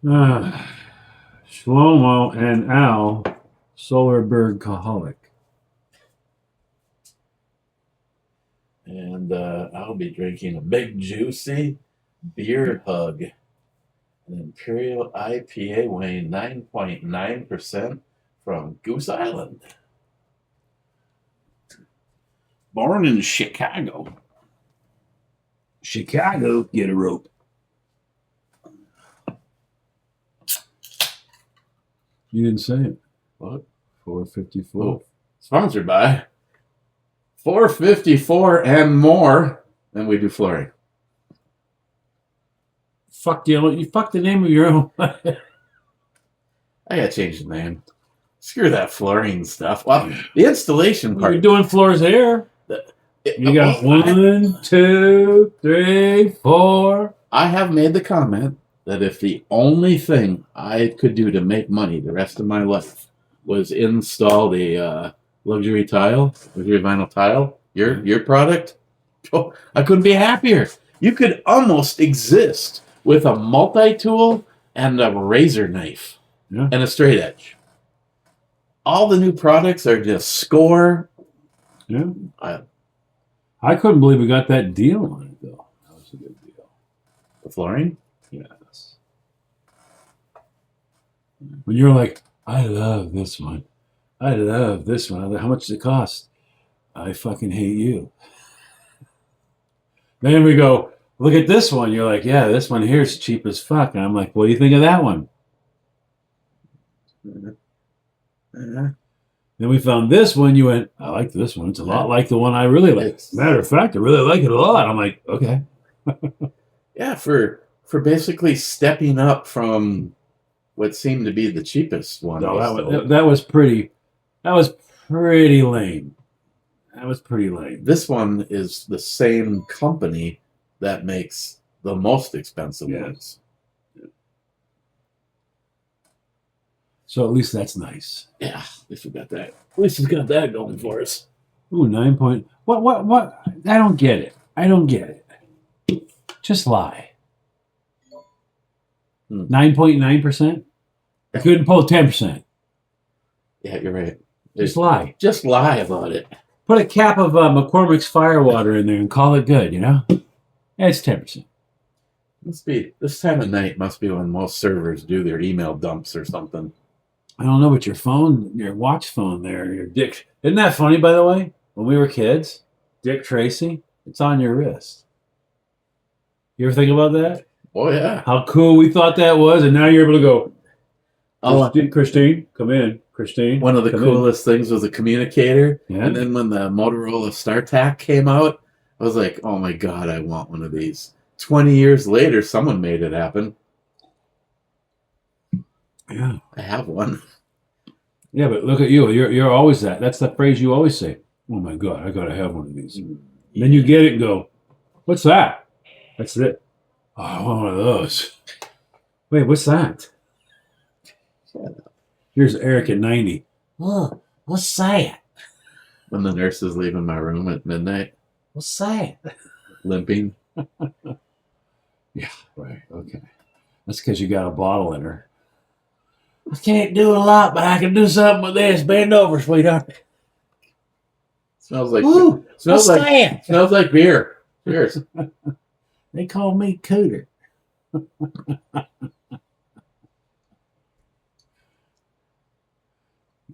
Shlomo and Al, Solarberg Kaholic. And I'll be drinking a big juicy beer hug. An Imperial IPA weighing 9.9% from Goose Island. Born in Chicago. Chicago, get a rope. You didn't say it. What? 454. Oh, sponsored by 454 and more. And we do flooring. Fuck you fuck the name of your own. I gotta change the name. Screw that flooring stuff. Well, the installation part. You're doing floors here. You got 1, 2, 3, 4. I have made the comment that if the only thing I could do to make money the rest of my life was install the luxury vinyl tile, your product, I couldn't be happier. You could almost exist with a multi-tool and a razor knife and a straight edge. All the new products are just score. Yeah. I couldn't believe we got that deal on it, though. That was a good deal. The flooring? Yes. When you're like, I love this one. I love this one. How much does it cost? I fucking hate you. Then we go, look at this one. You're like, yeah, this one here is cheap as fuck. And I'm like, what do you think of that one? Then we found this one. You went, I like this one. It's a lot like the one I really like. Matter of fact, I really like it a lot. I'm like, okay. Yeah, for basically stepping up from what seemed to be the cheapest one. No, that was pretty lame. That was pretty lame. This one is the same company that makes the most expensive ones. So at least that's nice. Yeah, at least we got that. At least we've got that going for us. Ooh, 9 point. What? I don't get it. I don't get it. Just lie. 9.9%? I couldn't pull 10%. Yeah, you're right. Just lie. Just lie about it. Put a cap of McCormick's Firewater in there and call it good, you know? Yeah, it's 10%. Must be this time of night. Must be when most servers do their email dumps or something. I don't know, but your watch phone there, your Dick. Isn't that funny, by the way? When we were kids, Dick Tracy, it's on your wrist. You ever think about that? Oh, yeah. How cool we thought that was, and now you're able to go, Christine, come in. Christine. One of the coolest things was a communicator. Yeah. And then when the Motorola StarTAC came out, I was like, oh my God, I want one of these. 20 years later, someone made it happen. Yeah. I have one. Yeah, but look at you. You're always that. That's the phrase you always say. Oh my God, I gotta have one of these. Yeah. Then you get it and go, what's that? That's it. Oh, I want one of those. Wait, what's that? Here's Eric at 90. Oh, what's that? When the nurse is leaving my room at midnight. What's that? Limping. Yeah, right. Okay. That's because you got a bottle in her. I can't do a lot, but I can do something with this. Bend over, sweetheart. Smells like that? Smells like beer. Cheers. They call me Cooter.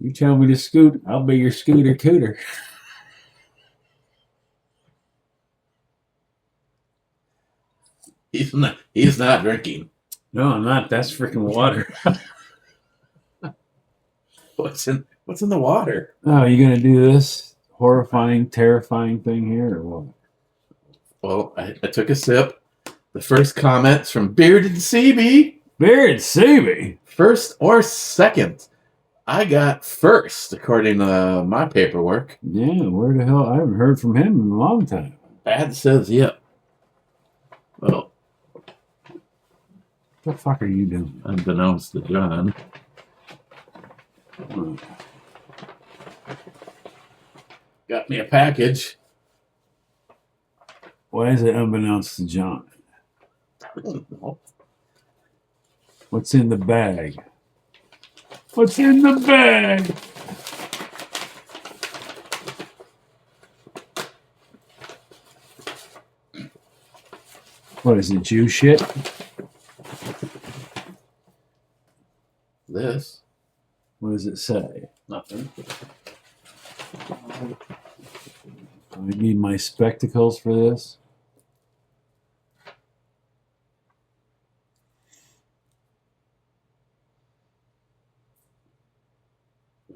You tell me to scoot, I'll be your scooter cooter. He's not drinking. No, I'm not. That's freaking water. What's in the water? Oh, you gonna do this horrifying, terrifying thing here, or what? Well, I took a sip. The first comments from Bearded CB. Bearded CB? First or second? I got first, according to my paperwork. Yeah, where the hell? I haven't heard from him in a long time. Bad says yep. Well, what the fuck are you doing? Unbeknownst to John. Got me a package. Why is it unbeknownst to John? I don't know. What's in the bag? What's in the bag? What is it, Jew shit? This. What does it say? Nothing. I need my spectacles for this.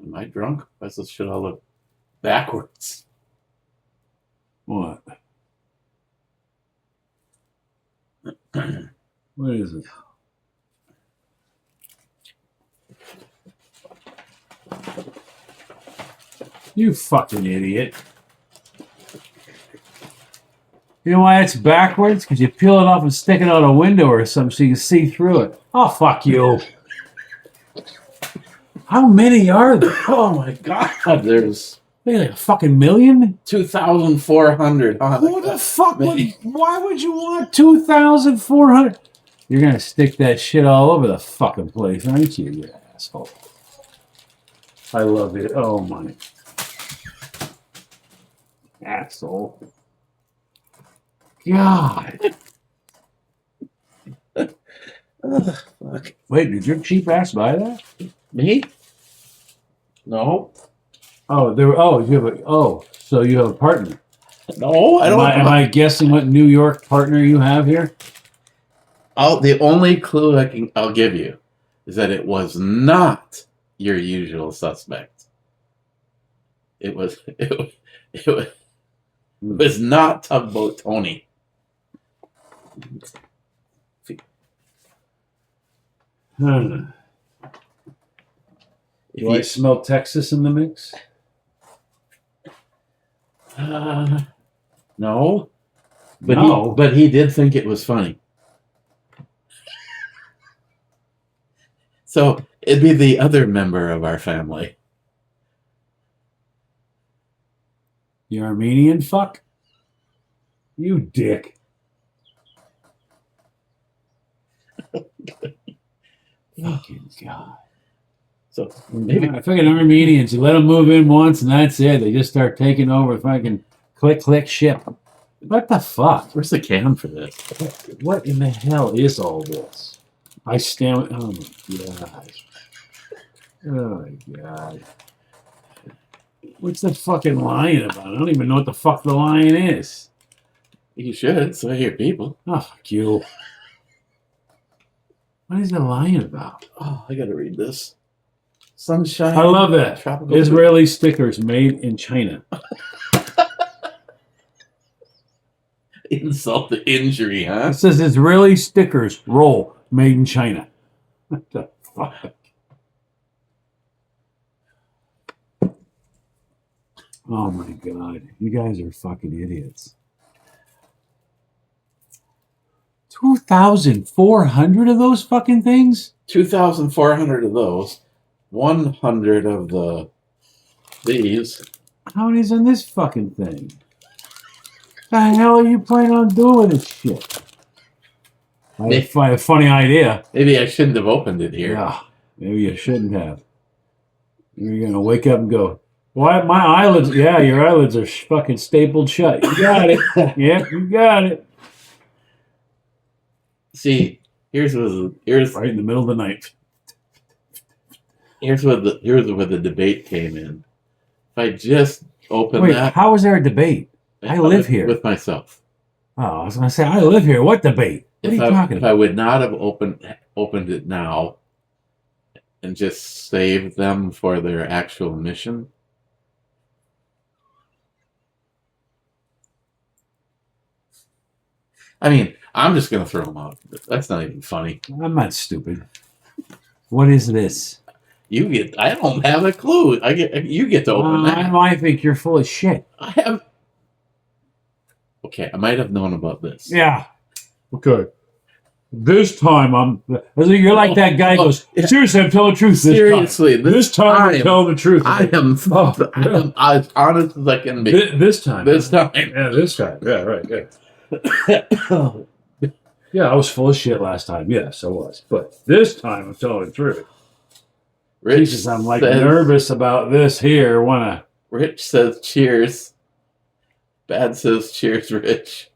Am I drunk? Why does this shit all look backwards? What? What is it? You fucking idiot. You know why it's backwards? Because you peel it off and stick it out a window or something so you can see through it. Oh, fuck you. How many are there? Oh my god, there's Like a fucking million? 2,400 on Who it. the fuck would, why would you want 2,400? You're going to stick that shit all over the fucking place, aren't you, you asshole? I love it. Oh, my. Asshole. God. Ugh, fuck. Wait, did your cheap ass buy that? Me? No. Oh, so you have a partner. No, I don't. Am I guessing what New York partner you have here? The only clue I'll give you is that it was not your usual suspect. It was not Tugboat Tony. Do I smell Texas in the mix? No. But No. but he did think it was funny. So it'd be the other member of our family. The Armenian fuck? You dick. Fucking God. So maybe I fucking Armenians, you let them move in once and that's it. They just start taking over fucking click, ship. What the fuck? where's the can for this? What in the hell is all this? I stand. Oh my God. Oh my God. What's the fucking lion about? I don't even know what the fuck the lion is. You should, so I hear people. Oh, fuck you. What is the lion about? Oh, I gotta read this. Sunshine. I love that. Tropical Israeli stickers made in China. Insult to injury, huh? It says Israeli stickers roll made in China. What the fuck? Oh my God. You guys are fucking idiots. 2,400 of those fucking things? 2,400 of those. 100 of these. How many's in this fucking thing? The hell are you planning on doing this shit? I have a funny idea. Maybe I shouldn't have opened it here. Yeah, maybe you shouldn't have. You're going to wake up and go, why, my eyelids, yeah, your eyelids are fucking stapled shut. You got it. Yep, you got it. See, here's Right in the middle of the night. Here's where the debate came in. If I just open Wait, that, how is there a debate? I live here. with myself. Oh, I was going to say, I live here. What debate? What are you talking If about? I would not have opened it now and just saved them for their actual mission. I mean, I'm just going to throw them out. That's not even funny. I'm not stupid. What is this? I don't have a clue. You get to open that. I think you're full of shit. I have. Okay, I might have known about this. Yeah. Okay. This time you're like that guy who goes, seriously, I'm telling the truth. Seriously, this time I'm telling the truth. I am as honest as I can be. This time. This time. Yeah, this time. Yeah, right. Yeah. Yeah, I was full of shit last time. Yes, I was. But this time, I'm telling the truth. Rich Jesus, I'm like says, nervous about this here. Rich says cheers. Bad says cheers, Rich.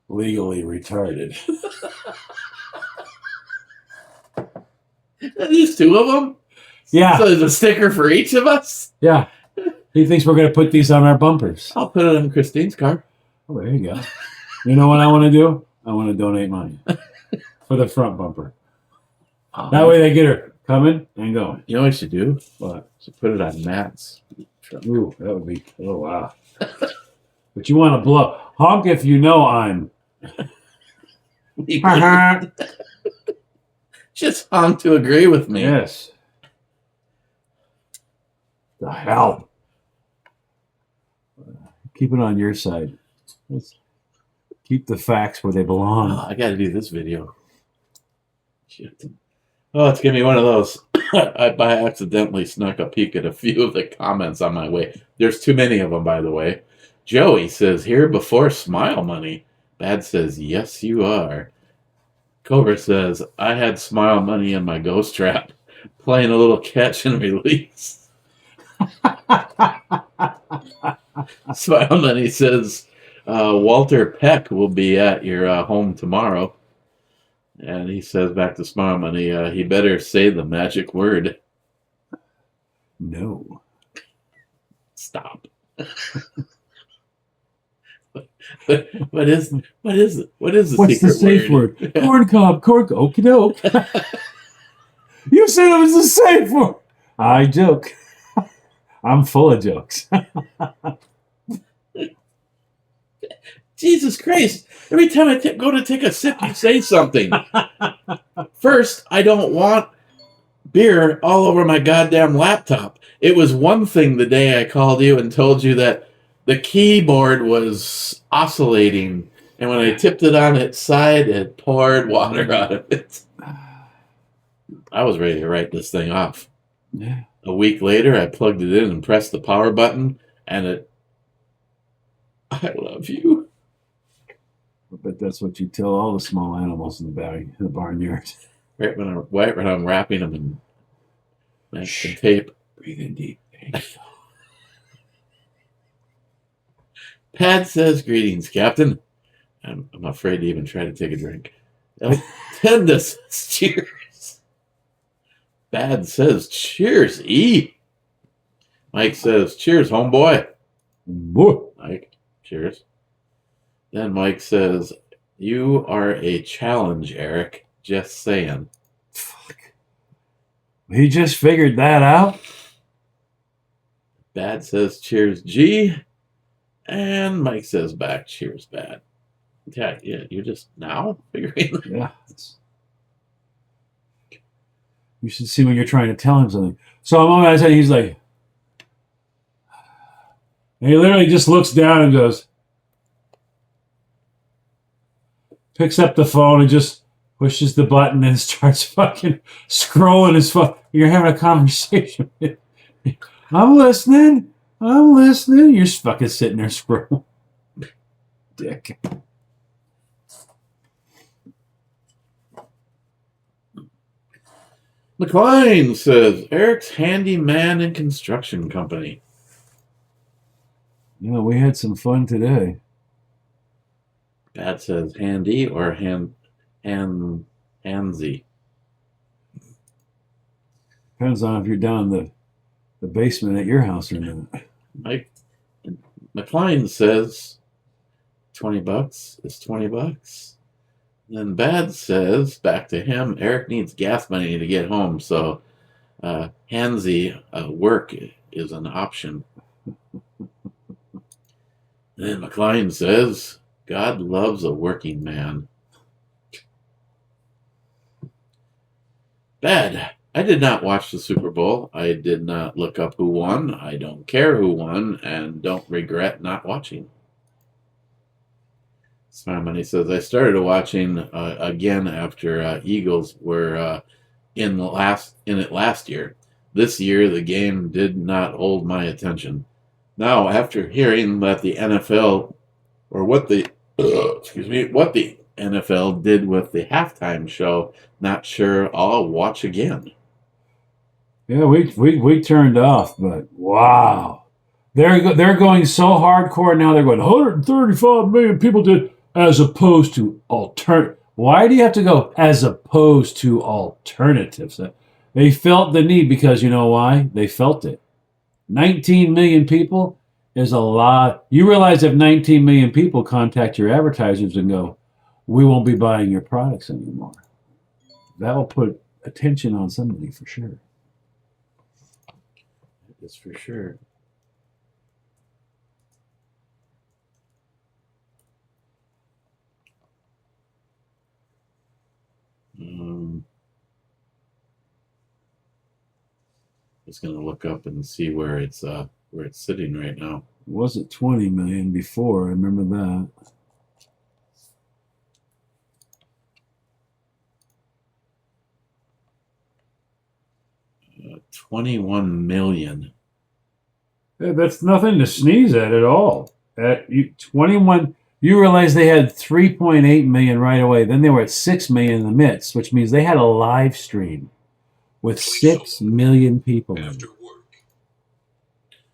Legally retarded. These two of them? Yeah. So there's a sticker for each of us? Yeah. He thinks we're going to put these on our bumpers. I'll put it on Christine's car. Oh, there you go. You know what I want to do? I want to donate money for the front bumper. That way they get her coming and going. You know what you should do? What? Should put it on Matt's. Ooh, that would be, oh, wow. But you want to blow. Honk if you know I'm. Just honk to agree with me. Yes. The hell. Keep it on your side. Let's keep the facts where they belong. Oh, I got to do this video. Shit. Oh, it's gonna be one of those. I accidentally snuck a peek at a few of the comments on my way. There's too many of them, by the way. Joey says, "Here before Smile Money." Bad says, "Yes, you are." Cobra says, "I had Smile Money in my ghost trap, playing a little catch and release." Smile Money says, "Walter Peck will be at your home tomorrow." And he says back to Smile Money, he better say the magic word. No. Stop. What is the What's secret the safe word? Corn cob, okie doke. You said it was the safe word. I joke. I'm full of jokes. Jesus Christ. Every time I go to take a sip, you say something. First, I don't want beer all over my goddamn laptop. It was one thing the day I called you and told you that the keyboard was oscillating, and when I tipped it on its side, it poured water out of it. I was ready to write this thing off. Yeah. A week later, I plugged it in and pressed the power button, and it... I love you. I bet that's what you tell all the small animals in the barnyard. Right when I'm wrapping them in masking tape. Breathe in deep. Pat says, "Greetings, Captain." I'm afraid to even try to take a drink. Tenda says, "Cheers." Bad says, "Cheers, E." Mike says, "Cheers, homeboy." Whoa. Mike, cheers. Then Mike says, "You are a challenge, Eric. Just saying." Fuck. He just figured that out. Bad says, "Cheers, G." And Mike says back, "Cheers, Bad." Yeah, you're just now figuring that. Yeah. You should see when you're trying to tell him something. So I'm on that side, he's like, and he literally just looks down and goes, picks up the phone and just pushes the button and starts fucking scrolling his phone. You're having a conversation. I'm listening. You're just fucking sitting there scrolling. Dick. McLean says, "Eric's handyman and construction company." Yeah, we had some fun today. Bad says, "Handy" or handsy. Depends on if you're down the basement at your house or not. Mike McLean says, $20 is $20. Then Bad says, back to him, "Eric needs gas money to get home, so handsy work is an option." Then McLean says, "God loves a working man." Bad. I did not watch the Super Bowl. I did not look up who won. I don't care who won and don't regret not watching. Smart Money says, "I started watching again after Eagles were in it last year. This year, the game did not hold my attention. Now, after hearing that the NFL, or what the, what the NFL did with the halftime show, not sure I'll watch again. Yeah, we turned off, but wow. They're going so hardcore now. They're going 135 million people did, as opposed to Why do you have to go as opposed to alternatives? They felt the need because you know why? They felt it. 19 million people is a lot. You realize if 19 million people contact your advertisers and go, we won't be buying your products anymore. That will put attention on somebody for sure. That's for sure. Just gonna look up and see where it's sitting right now. It wasn't 20 million before. I remember that. Uh, 21 million. Yeah, that's nothing to sneeze at all. At 21, you realize they had 3.8 million right away. Then they were at 6 million in the midst, which means they had a live stream with 6 million people. After work.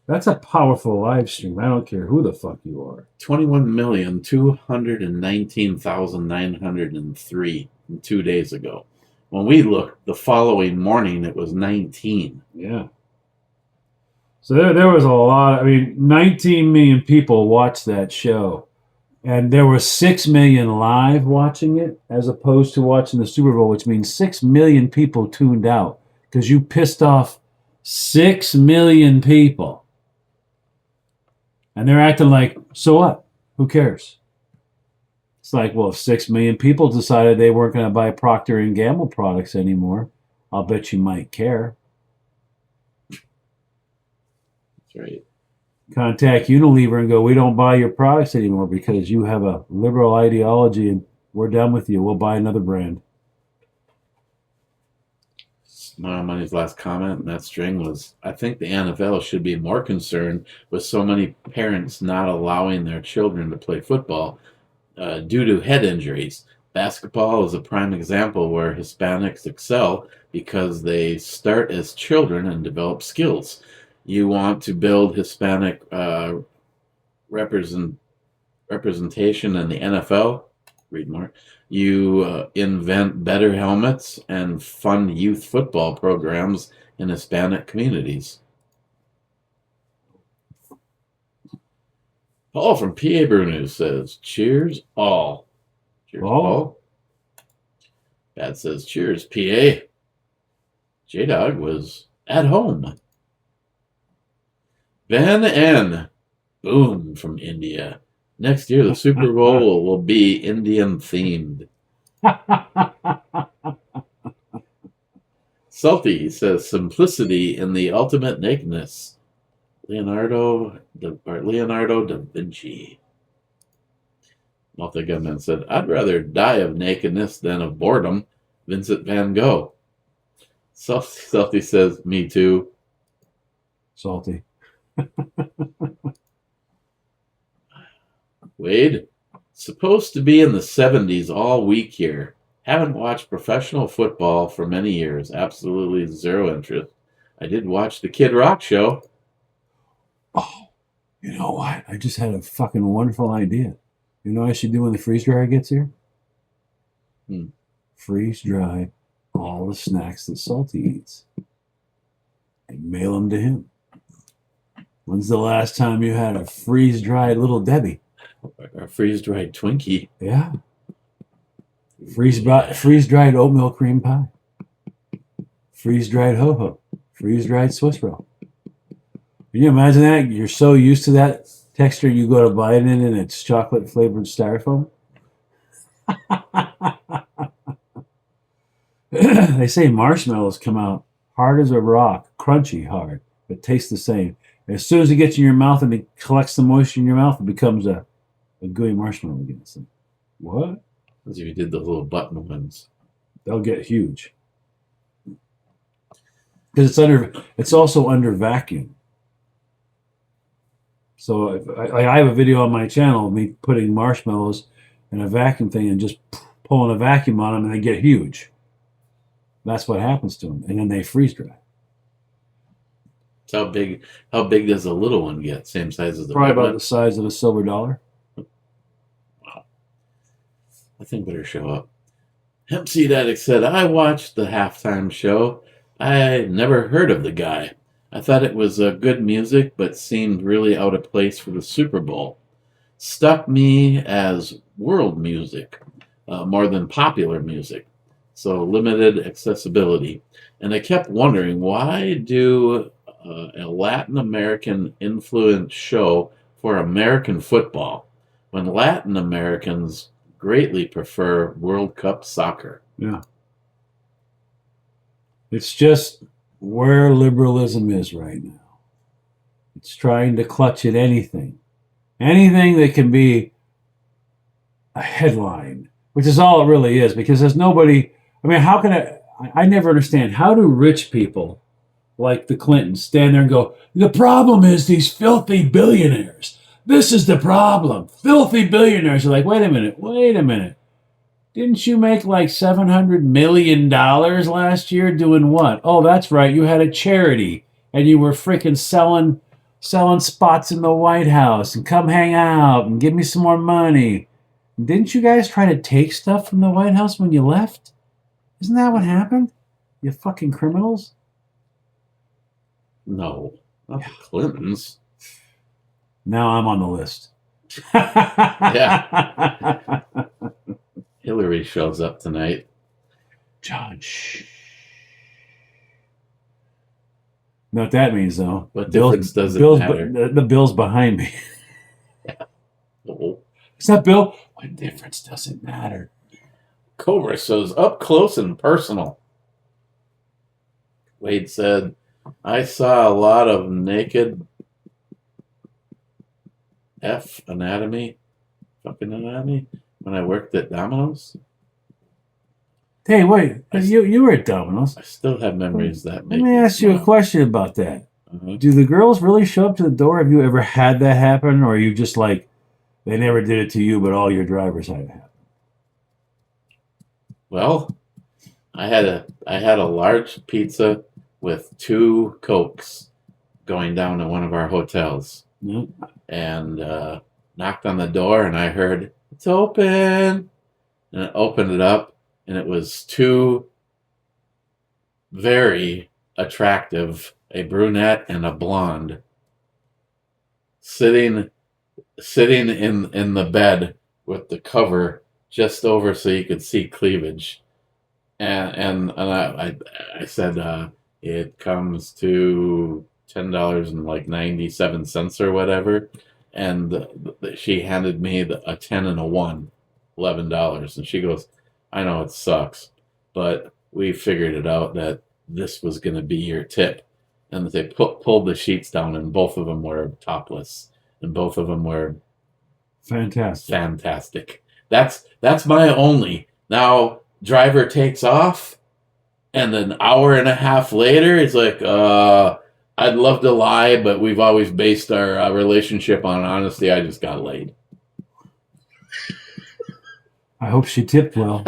That's a powerful live stream. I don't care who the fuck you are. 21,219,903 2 days ago. When we looked the following morning, it was 19. Yeah. So there was a lot. 19 million people watched that show. And there were 6 million live watching it as opposed to watching the Super Bowl, which means 6 million people tuned out because you pissed off 6 million people. And they're acting like, so what? Who cares? It's like, well, if 6 million people decided they weren't going to buy Procter & Gamble products anymore, I'll bet you might care. That's right. Contact Unilever and go, we don't buy your products anymore because you have a liberal ideology and we're done with you. We'll buy another brand. Money's last comment in that string was, I think the NFL should be more concerned with so many parents not allowing their children to play football due to head injuries. Basketball is a prime example where Hispanics excel because they start as children and develop skills. You want to build Hispanic representation in the NFL? Read more. You invent better helmets and fund youth football programs in Hispanic communities. Paul from BandEBrewReviews says, cheers all. Cheers, Paul. Pat says, cheers, PA. J-Dog was at home. Van N. Boom from India. Next year, the Super Bowl will be Indian themed. Salty says, simplicity in the ultimate nakedness. Leonardo da Vinci. Multi-Gunman said, I'd rather die of nakedness than of boredom. Vincent Van Gogh. Salty says, me too. Salty. Wade, supposed to be in the 70s all week here. Haven't watched professional football for many years. Absolutely zero interest. I did watch the Kid Rock show. Oh, you know what? I just had a fucking wonderful idea. You know what I should do when the freeze dryer gets here? Freeze dry all the snacks that Salty eats and mail them to him. When's the last time you had a freeze dried Little Debbie? A freeze dried Twinkie. Yeah. Freeze dried oatmeal cream pie. Freeze dried ho ho. Freeze dried Swiss roll. Can you imagine that? You're so used to that texture, you go to bite it and it's chocolate flavored styrofoam. They say marshmallows come out hard as a rock, crunchy hard, but taste the same. As soon as it gets in your mouth and it collects the moisture in your mouth, it becomes a gooey marshmallow again. So, what? As if you did the little button ones. They'll get huge. because it's also under vacuum. So I have a video on my channel of me putting marshmallows in a vacuum thing and just pulling a vacuum on them, and they get huge. That's what happens to them, and then they freeze dry. How big does a little one get? Same size as the Probably red about one? the size of a silver dollar. Wow. I think better show up. Hemp Seed Addict said, I watched the halftime show. I never heard of the guy. I thought it was good music, but seemed really out of place for the Super Bowl. Stuck me as world music, more than popular music. So limited accessibility. And I kept wondering, why do a Latin American influenced show for American football when Latin Americans greatly prefer World Cup soccer? Yeah. It's just where liberalism is right now. It's trying to clutch at anything. Anything that can be a headline, which is all it really is, because there's nobody. I mean, how can I never understand, how do rich people like the Clintons stand there and go, the problem is these filthy billionaires. This is the problem. Filthy billionaires. You're like, wait a minute. Didn't you make like $700 million last year doing what? Oh, that's right. You had a charity and you were freaking selling spots in the White House and come hang out and give me some more money. Didn't you guys try to take stuff from the White House when you left? Isn't that what happened? You fucking criminals. No, not the Clintons. Now I'm on the list. Yeah. Hillary shows up tonight. John, shh. Know what that means, though? What difference does it matter? The bill's behind me. Yeah. Oh. Is that Bill? What difference does it matter? Cobra says, up close and personal. Wade said, I saw a lot of naked fucking anatomy, when I worked at Domino's. Hey, wait. You were at Domino's. I still have memories that make Let me ask you a question about that. Uh-huh. Do the girls really show up to the door? Have you ever had that happen? Or are you just like, they never did it to you, but all your drivers had it happen? Well, I had a large pizza with 2 Cokes going down to one of our hotels. Yep. And knocked on the door, and I heard, it's open. And I opened it up, and it was 2 very attractive, a brunette and a blonde, sitting in the bed with the cover just over so you could see cleavage. And I said, it comes to $10.97 or whatever. And she handed me a 10 and a 1, $11. And she goes, I know it sucks, but we figured it out that this was going to be your tip. And they pulled the sheets down, and both of them were topless, and both of them were fantastic. That's my only. Now, driver takes off, and an hour and a half later, he's like, I'd love to lie, but we've always based our relationship on honesty. I just got laid. I hope she tipped well.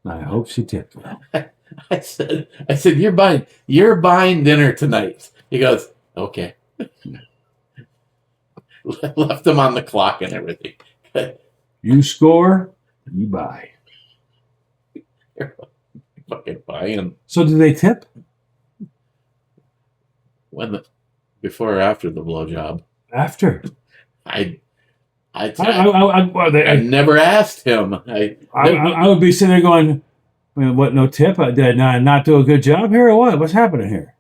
I hope she tipped well. I said, you're buying dinner tonight. He goes, okay. Left him on the clock and everything. You score, you buy. You're fucking buying. So do they tip? Before or after the blowjob? After. I never asked him. I would be sitting there going, what, no tip? Did I not do a good job here or what? What's happening here?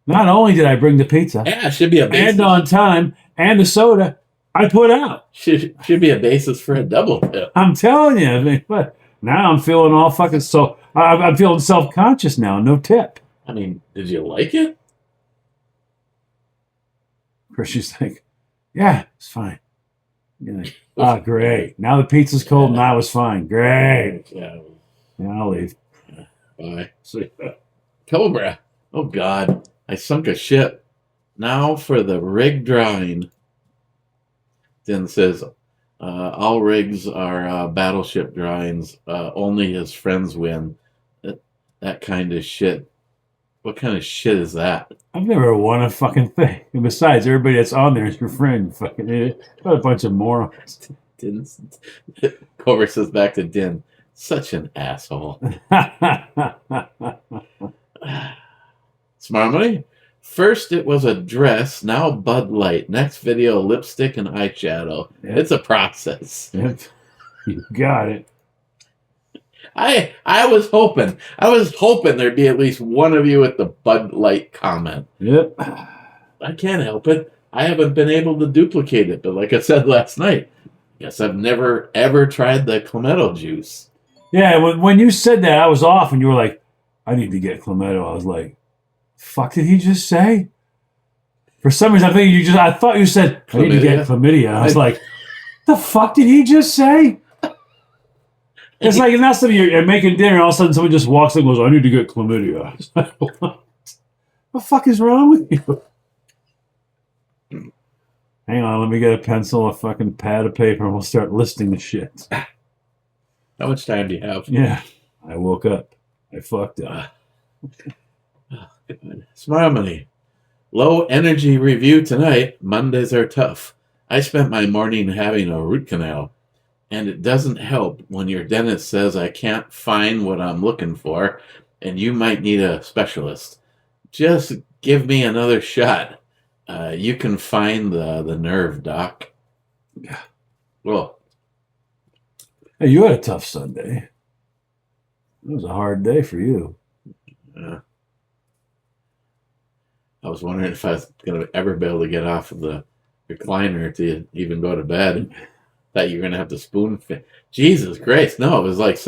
Not only did I bring the pizza, yeah, should be a basis. And on time, and the soda, I put out. Should be a basis for a double tip. I'm telling you. I mean, but now I'm feeling all fucking I'm feeling self-conscious now. No tip. I mean, did you like it? She's like, yeah, it's fine. Like, great. Now the pizza's cold, and I was fine. Great. Yeah. I'll leave. Bye. See ya. Cobra. Oh, God. I sunk a ship. Now for the rig drawing. Then says, all rigs are battleship drawings. Only his friends win. That kind of shit. What kind of shit is that? I've never won a fucking thing. And besides, everybody that's on there is your friend. You fucking idiot. What a bunch of morons. Cobra says back to Din, such an asshole. Smart money. First it was a dress, now Bud Light. Next video, lipstick and eyeshadow. Yep. It's a process. Yep. You got it. I was hoping there'd be at least one of you with the Bud Light comment. Yep. I can't help it. I haven't been able to duplicate it, but like I said last night, guess I've never ever tried the Clamato juice. Yeah, when you said that, I was off, and you were like, "I need to get Clamato." I was like, "Fuck, did he just say?" For some reason, I thought you said, "I need to get chlamydia." I was like, "The fuck did he just say?" It's like now something you're making dinner, and all of a sudden someone just walks in and goes, "I need to get chlamydia." Like, what the fuck is wrong with you? Hang on, let me get a pencil, a fucking pad of paper, and we'll start listing the shit. How much time do you have? Yeah, I woke up. I fucked up. Smile money. Low energy review tonight. Mondays are tough. I spent my morning having a root canal, and it doesn't help when your dentist says I can't find what I'm looking for, and you might need a specialist. Just give me another shot. You can find the nerve, doc. Well, hey, you had a tough Sunday. It was a hard day for you. I was wondering if I was going to ever be able to get off of the recliner to even go to bed. Thought you were going to have to spoon fit. Jesus Christ. No, it was like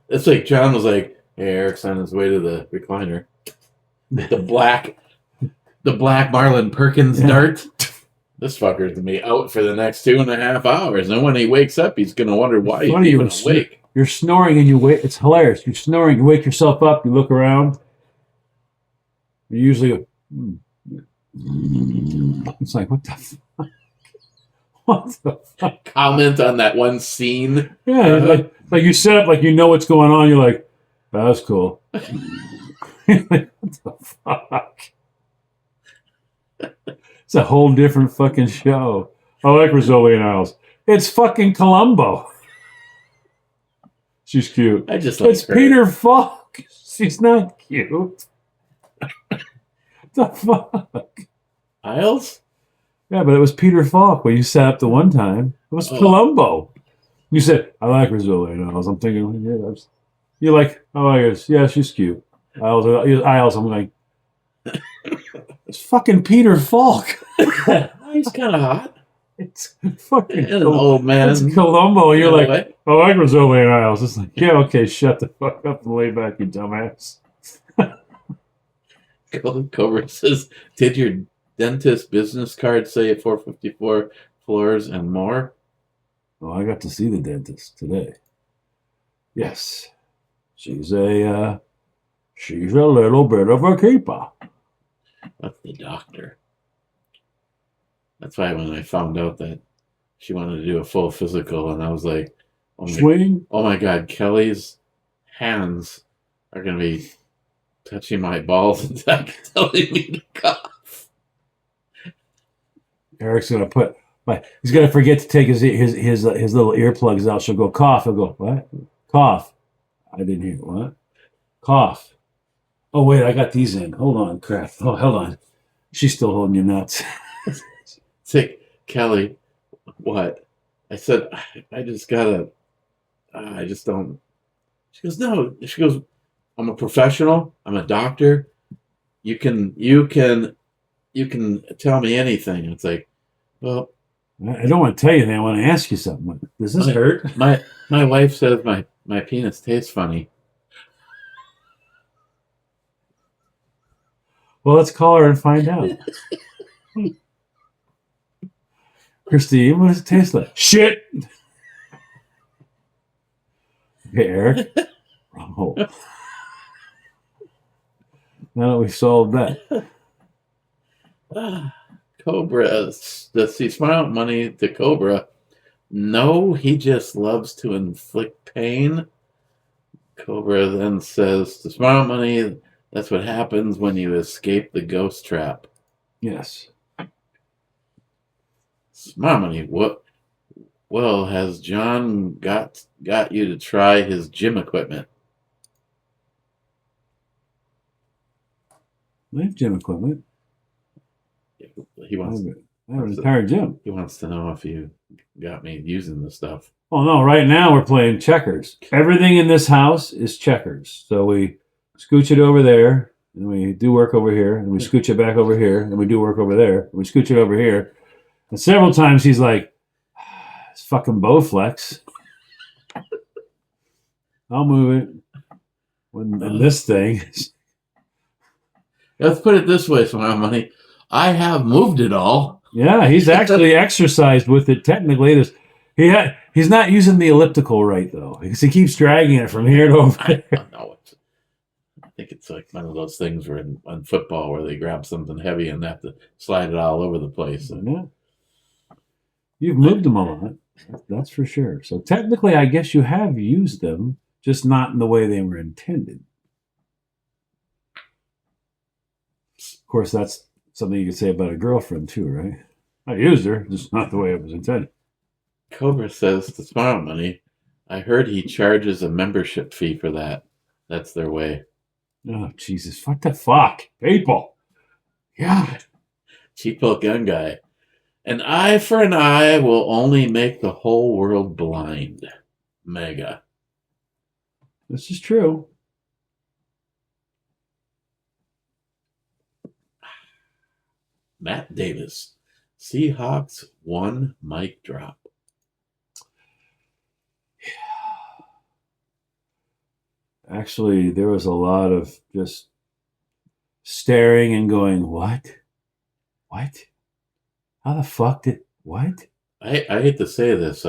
it's like John was like, hey, Eric's on his way to the recliner. The black Marlon Perkins dart. This fucker's going to be out for the next 2.5 hours. And when he wakes up, he's going to wonder why he's even awake. You're snoring and you wake. It's hilarious. You're snoring, you wake yourself up, you look around. You usually it's like, what the fuck? What the fuck? Comment on that one scene. Yeah, like you set up like you know what's going on. You're like, that was cool. Like, what the fuck? It's a whole different fucking show. I like Rizzoli and Isles. It's fucking Columbo. She's cute. I just like it's her. Peter Falk. She's not cute. The fuck? Isles? Yeah, but it was Peter Falk when you set up the one time. It was Columbo. You said, I like Rizzoli and Isles. I'm thinking, yeah, you're like, oh, I guess, yeah, she's cute. Isles, I'm like, it's fucking Peter Falk. He's kind of hot. It's fucking an old man. It's Columbo. And you're like, I like Rizzoli and Isles. It's like, yeah, okay, shut the fuck up and lay back, you dumbass. Cobra says, did your dentist business card say 454 floors and more? Well, I got to see the dentist today. Yes. She's a little bit of a keeper. That's the doctor. That's why when I found out that she wanted to do a full physical, and I was like, oh my God, Kelly's hands are going to be touching my balls and telling me to cough. Eric's going to put he's going to forget to take his little earplugs out. She'll go cough. He'll go, what? Cough. I didn't hear what? Cough. Oh, wait, I got these in. Hold on, crap. Oh, hold on. She's still holding your nuts. Say, Kelly, what? I said, I just gotta, I just don't. She goes, no. She goes, I'm a professional. I'm a doctor. You can tell me anything. It's like, well, I don't want to tell you anything. I want to ask you something. Does this hurt? My wife says my penis tastes funny. Well, let's call her and find out. Christine, what does it taste like? Shit. Okay, Eric. Oh. Now that we've solved that. Cobra, does he smile money to Cobra? No, he just loves to inflict pain. Cobra then says, to smile money, that's what happens when you escape the ghost trap. Yes. Smile money, what? Well, has John got you to try his gym equipment? I have gym equipment. He wants. I have an entire gym. He wants to know if you got me using the stuff. Oh no! Right now we're playing checkers. Everything in this house is checkers. So we scooch it over there, and we do work over here, and we scooch it back over here, and we do work over there, and we scooch it over here. And several times he's like, "It's fucking Bowflex. I'll move it." And this thing. Let's put it this way, Smile Money. I have moved it all. Yeah, he's actually exercised with it. Technically, he's not using the elliptical right though, because he keeps dragging it from here to over there. I think it's like one of those things where on football where they grab something heavy and have to slide it all over the place. Yeah. You've moved them a lot, that's for sure. So technically, I guess you have used them, just not in the way they were intended. Of course, that's something you could say about a girlfriend too, right? I used her, just not the way it was intended. Cobra says to Smile Money, I heard he charges a membership fee for that. That's their way. Oh, Jesus. What the fuck? People. God. Cheapo gun guy. An eye for an eye will only make the whole world blind. Mega. This is true. Matt Davis. Seahawks won mic drop. Actually, there was a lot of just staring and going, what? What? How the fuck did, what? I hate to say this,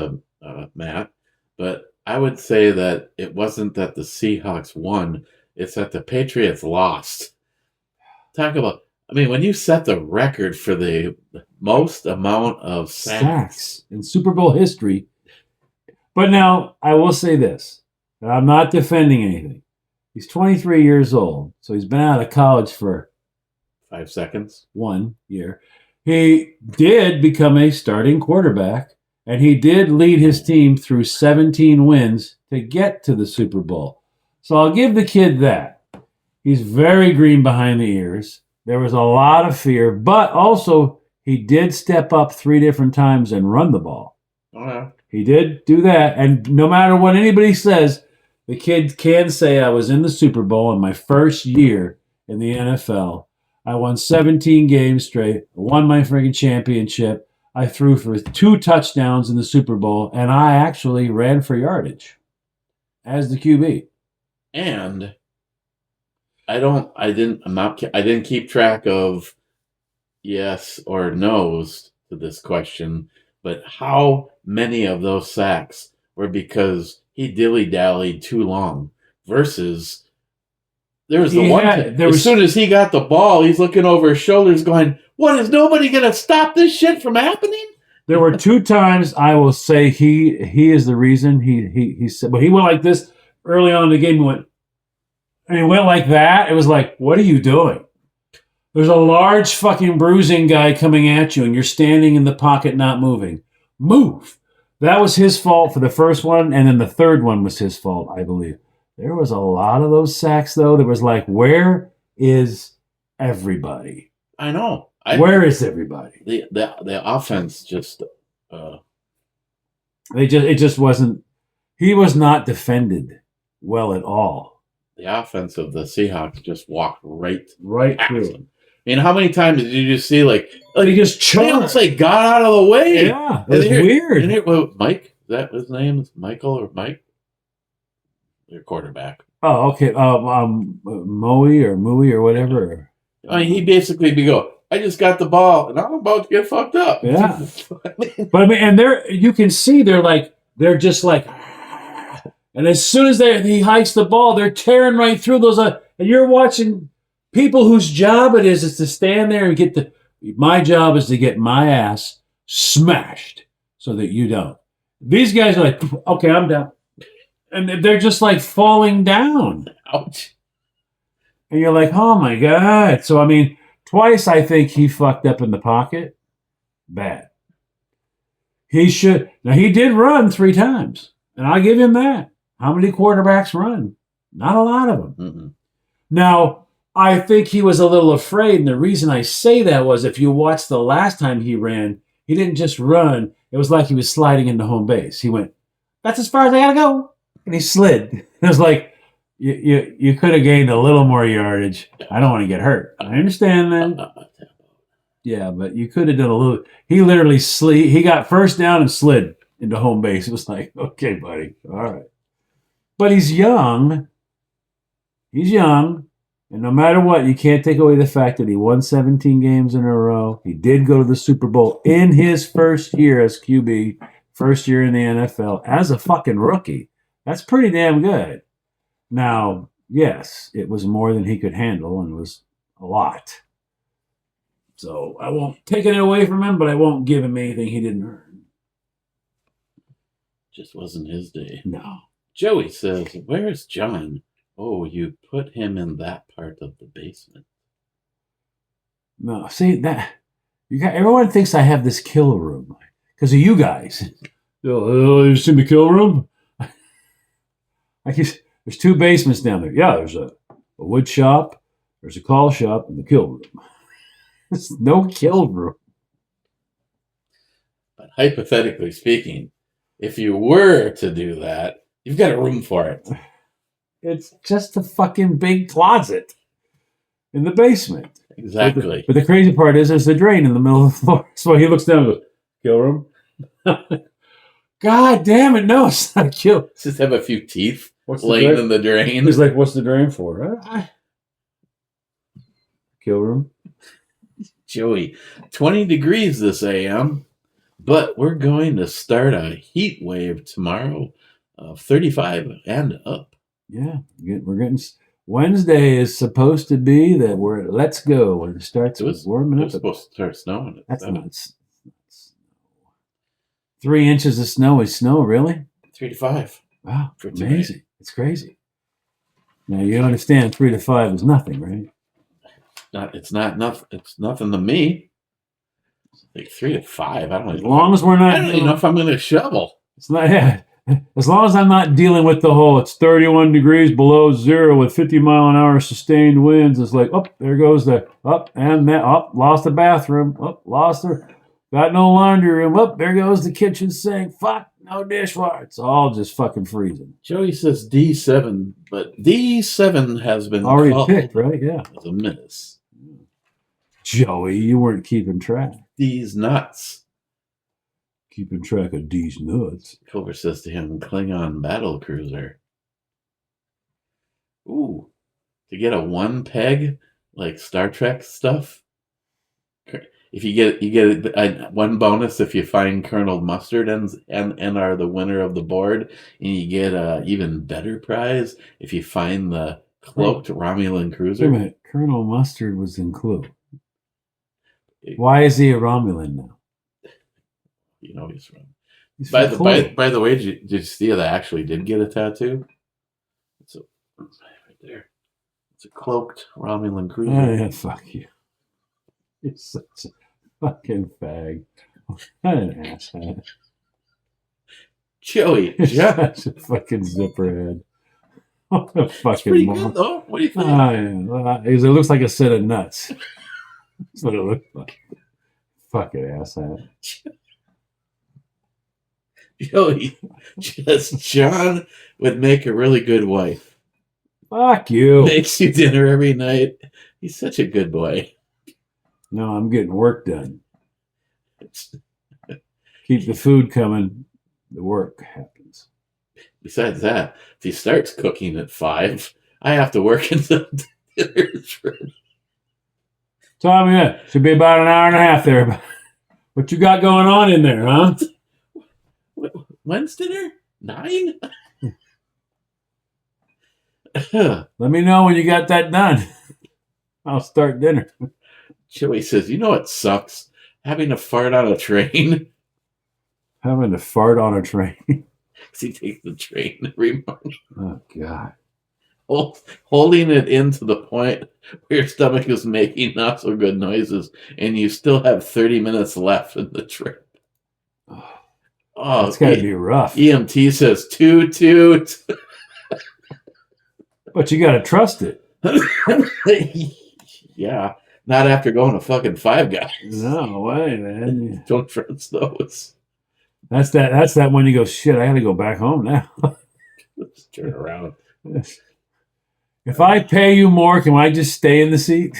Matt, but I would say that it wasn't that the Seahawks won, it's that the Patriots lost. Talk about, I mean, when you set the record for the most amount of sacks in Super Bowl history. But now, I will say this. And I'm not defending anything. He's 23 years old, so he's been out of college for 5 seconds. 1 year. He did become a starting quarterback, and he did lead his team through 17 wins to get to the Super Bowl. So I'll give the kid that. He's very green behind the ears. There was a lot of fear, but also he did step up 3 different times and run the ball. Oh, yeah. He did do that, and no matter what anybody says, the kid can say, I was in the Super Bowl in my first year in the NFL. I won 17 games straight, won my freaking championship. I threw for 2 touchdowns in the Super Bowl, and I actually ran for yardage as the QB. And I didn't keep track of yes or no's to this question, but how many of those sacks were because he dilly-dallied too long versus there was the as soon as he got the ball, he's looking over his shoulders going, what, is nobody going to stop this shit from happening? There were 2 times I will say he is the reason he said, but he went like this early on in the game. He went like that. It was like, what are you doing? There's a large fucking bruising guy coming at you, and you're standing in the pocket not moving. Move. That was his fault for the first one, and then the third one was his fault, I believe. There was a lot of those sacks, though. There was like, where is everybody? I know. Where is everybody? The offense just... it just wasn't... He was not defended well at all. The offense of the Seahawks just walked right through him. I mean, how many times did you just see, like he just choked. They got out of the way. Yeah, it was weird. And well, Mike, is that his name? Is Michael or Mike? Your quarterback. Oh, okay. Mooey or whatever. I mean, he basically go, I just got the ball, and I'm about to get fucked up. Yeah. But I mean, and you can see they're just like, and as soon as he hikes the ball, they're tearing right through those. And you're watching people whose job it is to stand there and get my job is to get my ass smashed so that you don't. These guys are like, okay, I'm down. And they're just like falling down. Ouch. And you're like, oh my God. So, I mean, twice I think he fucked up in the pocket. Bad. He should. Now, he did run 3 times. And I'll give him that. How many quarterbacks run? Not a lot of them. Mm-mm. Now, I think he was a little afraid. And the reason I say that was if you watch the last time he ran, he didn't just run. It was like he was sliding into home base. He went, that's as far as I got to go. And he slid. It was like, you could have gained a little more yardage. I don't want to get hurt. I understand that. Yeah, but you could have done a little. He literally slid. He got first down and slid into home base. It was like, okay, buddy. All right. But he's young. He's young. And no matter what, you can't take away the fact that he won 17 games in a row. He did go to the Super Bowl in his first year as QB, first year in the NFL as a fucking rookie. That's pretty damn good. Now, yes, it was more than he could handle and it was a lot. So I won't take it away from him, but I won't give him anything he didn't earn. Just wasn't his day. No. Joey says, where's John? Oh, you put him in that part of the basement. No, see that everyone thinks I have this kill room because of you guys. Oh, you seen the kill room? There's 2 basements down there. Yeah, there's a wood shop, there's a call shop, and the kill room. There's no kill room. But hypothetically speaking, if you were to do that, you've got a room for it. It's just a fucking big closet in the basement. Exactly. But the crazy part is there's a drain in the middle of the floor. So he looks down and goes, kill room? God damn it, no, it's not a kill. Just have a few teeth What's laying in the drain. He's like, what's the drain for? Kill room? Joey, 20 degrees this AM, but we're going to start a heat wave tomorrow of 35 and up. Yeah, we're getting. Wednesday is supposed to be that we're let's go when it starts warming up. It's supposed to start snowing. That's not snow. 3 inches of snow is snow, really? 3 to 5. Wow, amazing. It's crazy. Now you understand 3 to 5 is nothing, right? It's not enough. It's nothing to me. It's like 3 to 5. I don't know. As long as we're not. I don't even know if I'm going to shovel. It's not. Yeah. As long as I'm not dealing with the whole, it's 31 degrees below zero with 50-mile-an-hour sustained winds. It's like, oh, there goes the lost the bathroom. Got no laundry room. There goes the kitchen sink. Fuck, no dishwasher. It's all just fucking freezing. Joey says D7, but D7 has been already picked, right? Yeah, as a menace. Joey, you weren't keeping track. D's nuts. Keeping track of D's nuts. Clover says to him, Klingon battle cruiser. Ooh, to get a 1 peg like Star Trek stuff. If you get 1 bonus if you find Colonel Mustard and are the winner of the board, and you get a even better prize if you find the cloaked Romulan cruiser. Wait a minute, Colonel Mustard was in Clue. Why is he a Romulan now? You know he's from. By the way, did you see that I actually did get a tattoo? It's right there. It's a cloaked Romulan cruiser. Oh, yeah, fuck you. You're such a fucking fag. What an asshat. Joey, You're such a fucking zipperhead. What a fucking it's pretty good though. What do you think? Yeah. It looks like a set of nuts. That's what it looks like. Fucking asshat. Joey, just John would make a really good wife. Fuck you. Makes you dinner every night. He's such a good boy. No, I'm getting work done. Keep the food coming. The work happens. Besides that, if he starts cooking at 5, I have to work until dinner's ready. Tell me that. Should be about an hour and a half there. What you got going on in there, huh? When's dinner? 9? Let me know when you got that done. I'll start dinner. Joey says, you know what sucks? Having to fart on a train. Having to fart on a train. Because he takes the train every morning. Oh, God. Holding it in to the point where your stomach is making not so good noises, and you still have 30 minutes left in the trip. Oh, it's got to be rough. EMT says, toot, toot. But you got to trust it. Yeah. Not after going to fucking Five Guys. No way, man. Don't trust those. That's that when you go, shit, I got to go back home now. Let's turn around. If I pay you more, can I just stay in the seat?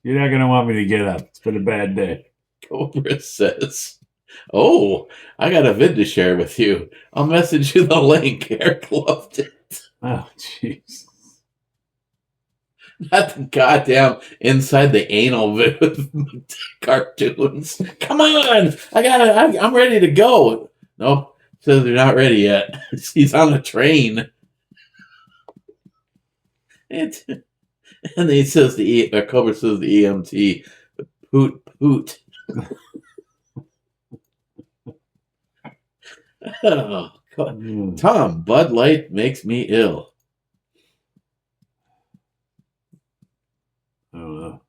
You're not going to want me to get up. It's been a bad day. Cobra says, oh, I got a vid to share with you. I'll message you the link. Eric loved it. Oh, jeez. Not the goddamn inside the anal vid with cartoons. Come on. I'm ready to go. Nope. Says they're not ready yet. He's on a train. And he says Cobra says the EMT, poot, poot. Oh, God. Tom, Bud Light makes me ill. I don't know.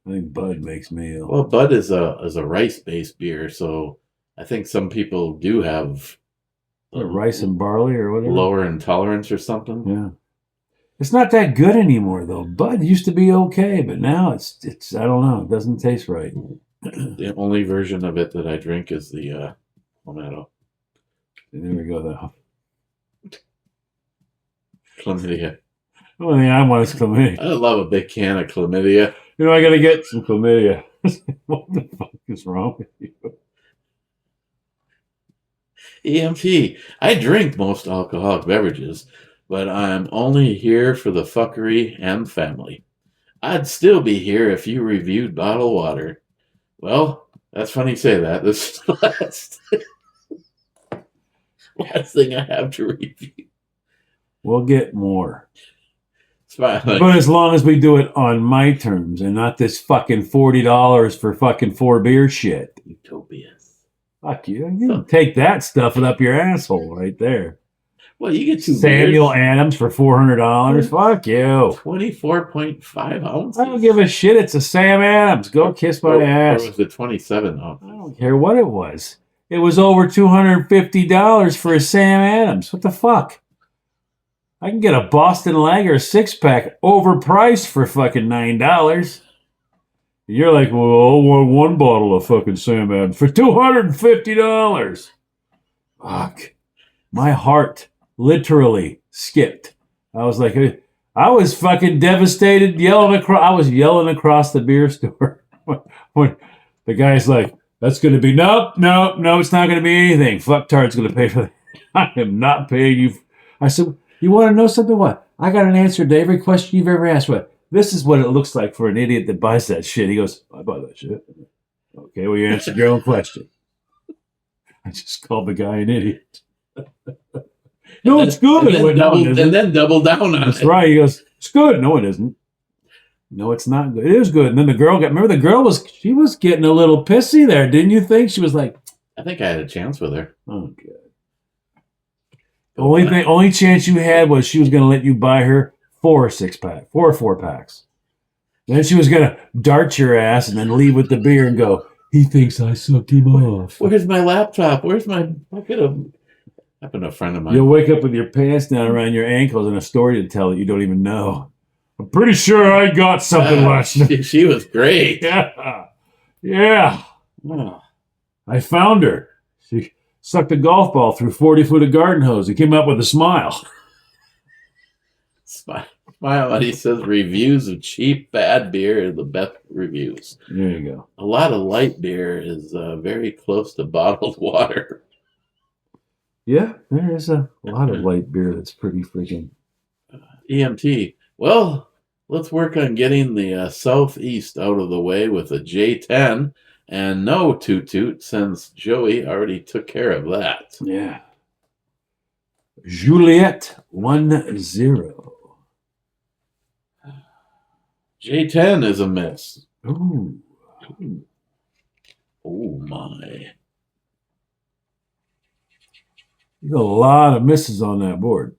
I think Bud makes me ill. Well, Bud is a rice-based beer, so I think some people do have rice and barley or whatever. Lower intolerance or something. Yeah. It's not that good anymore, though. Bud used to be okay, but now it's I don't know. It doesn't taste right. The only version of it that I drink is the Palmetto. There we go, though. Chlamydia. The only thing I want is chlamydia. I love a big can of chlamydia. You know, I got to get some chlamydia. What the fuck is wrong with you? EMT. I drink most alcoholic beverages, but I'm only here for the fuckery and family. I'd still be here if you reviewed bottled water. Well, that's funny you say that. This is the last thing I have to review. We'll get more. But as long as we do it on my terms and not this fucking $40 for fucking 4 beer shit. Utopias. Fuck you. You take that, stuff it up your asshole right there. Well, you get 2 Samuel beers. Adams for $400. Fuck you. 24.5 ounces. I don't give a shit. It's a Sam Adams. Go kiss my ass. Or was it 27 ounces? I don't care what it was. It was over $250 for a Sam Adams. What the fuck? I can get a Boston Lager 6-pack overpriced for fucking $9. You're like, well, I want 1 bottle of fucking Sam Adams for $250. Fuck. My heart literally skipped. I was like, I was fucking devastated, I was yelling across the beer store. When the guy's like, that's going to be, no, it's not going to be anything. Fucktard's going to pay for that. I am not paying you. I said, you want to know something? What? I got an answer to every question you've ever asked. What? This is what it looks like for an idiot that buys that shit. He goes, I buy that shit. Okay, well, you answered your own question. I just called the guy an idiot. No, it's good. And then double down on it. That's right. He goes, it's good. No, it isn't. No, it's not good. It is good. And then the girl she was getting a little pissy there. Didn't you think? She was like, I think I had a chance with her. Oh, God. The only chance you had was she was going to let you buy her 4 6-pack, 4 4-packs. Then she was going to dart your ass and then leave with the beer and go, he thinks I sucked him off. Where's my laptop? Where's my bucket of... Happened to a friend of mine. You'll wake up with your pants down around your ankles and a story to tell that you don't even know. I'm pretty sure I got something last night. She was great. Yeah. Oh. I found her. She sucked a golf ball through 40 foot of garden hose. He came up with a smile. Smile. And he says reviews of cheap, bad beer are the best reviews. There you go. A lot of light beer is very close to bottled water. Yeah, there is a lot of light beer that's pretty freaking... EMT. Well, let's work on getting the Southeast out of the way with a J10 and no toot-toot since Joey already took care of that. Yeah. Juliet 10. J10 is a miss. Ooh. Oh my. There's a lot of misses on that board.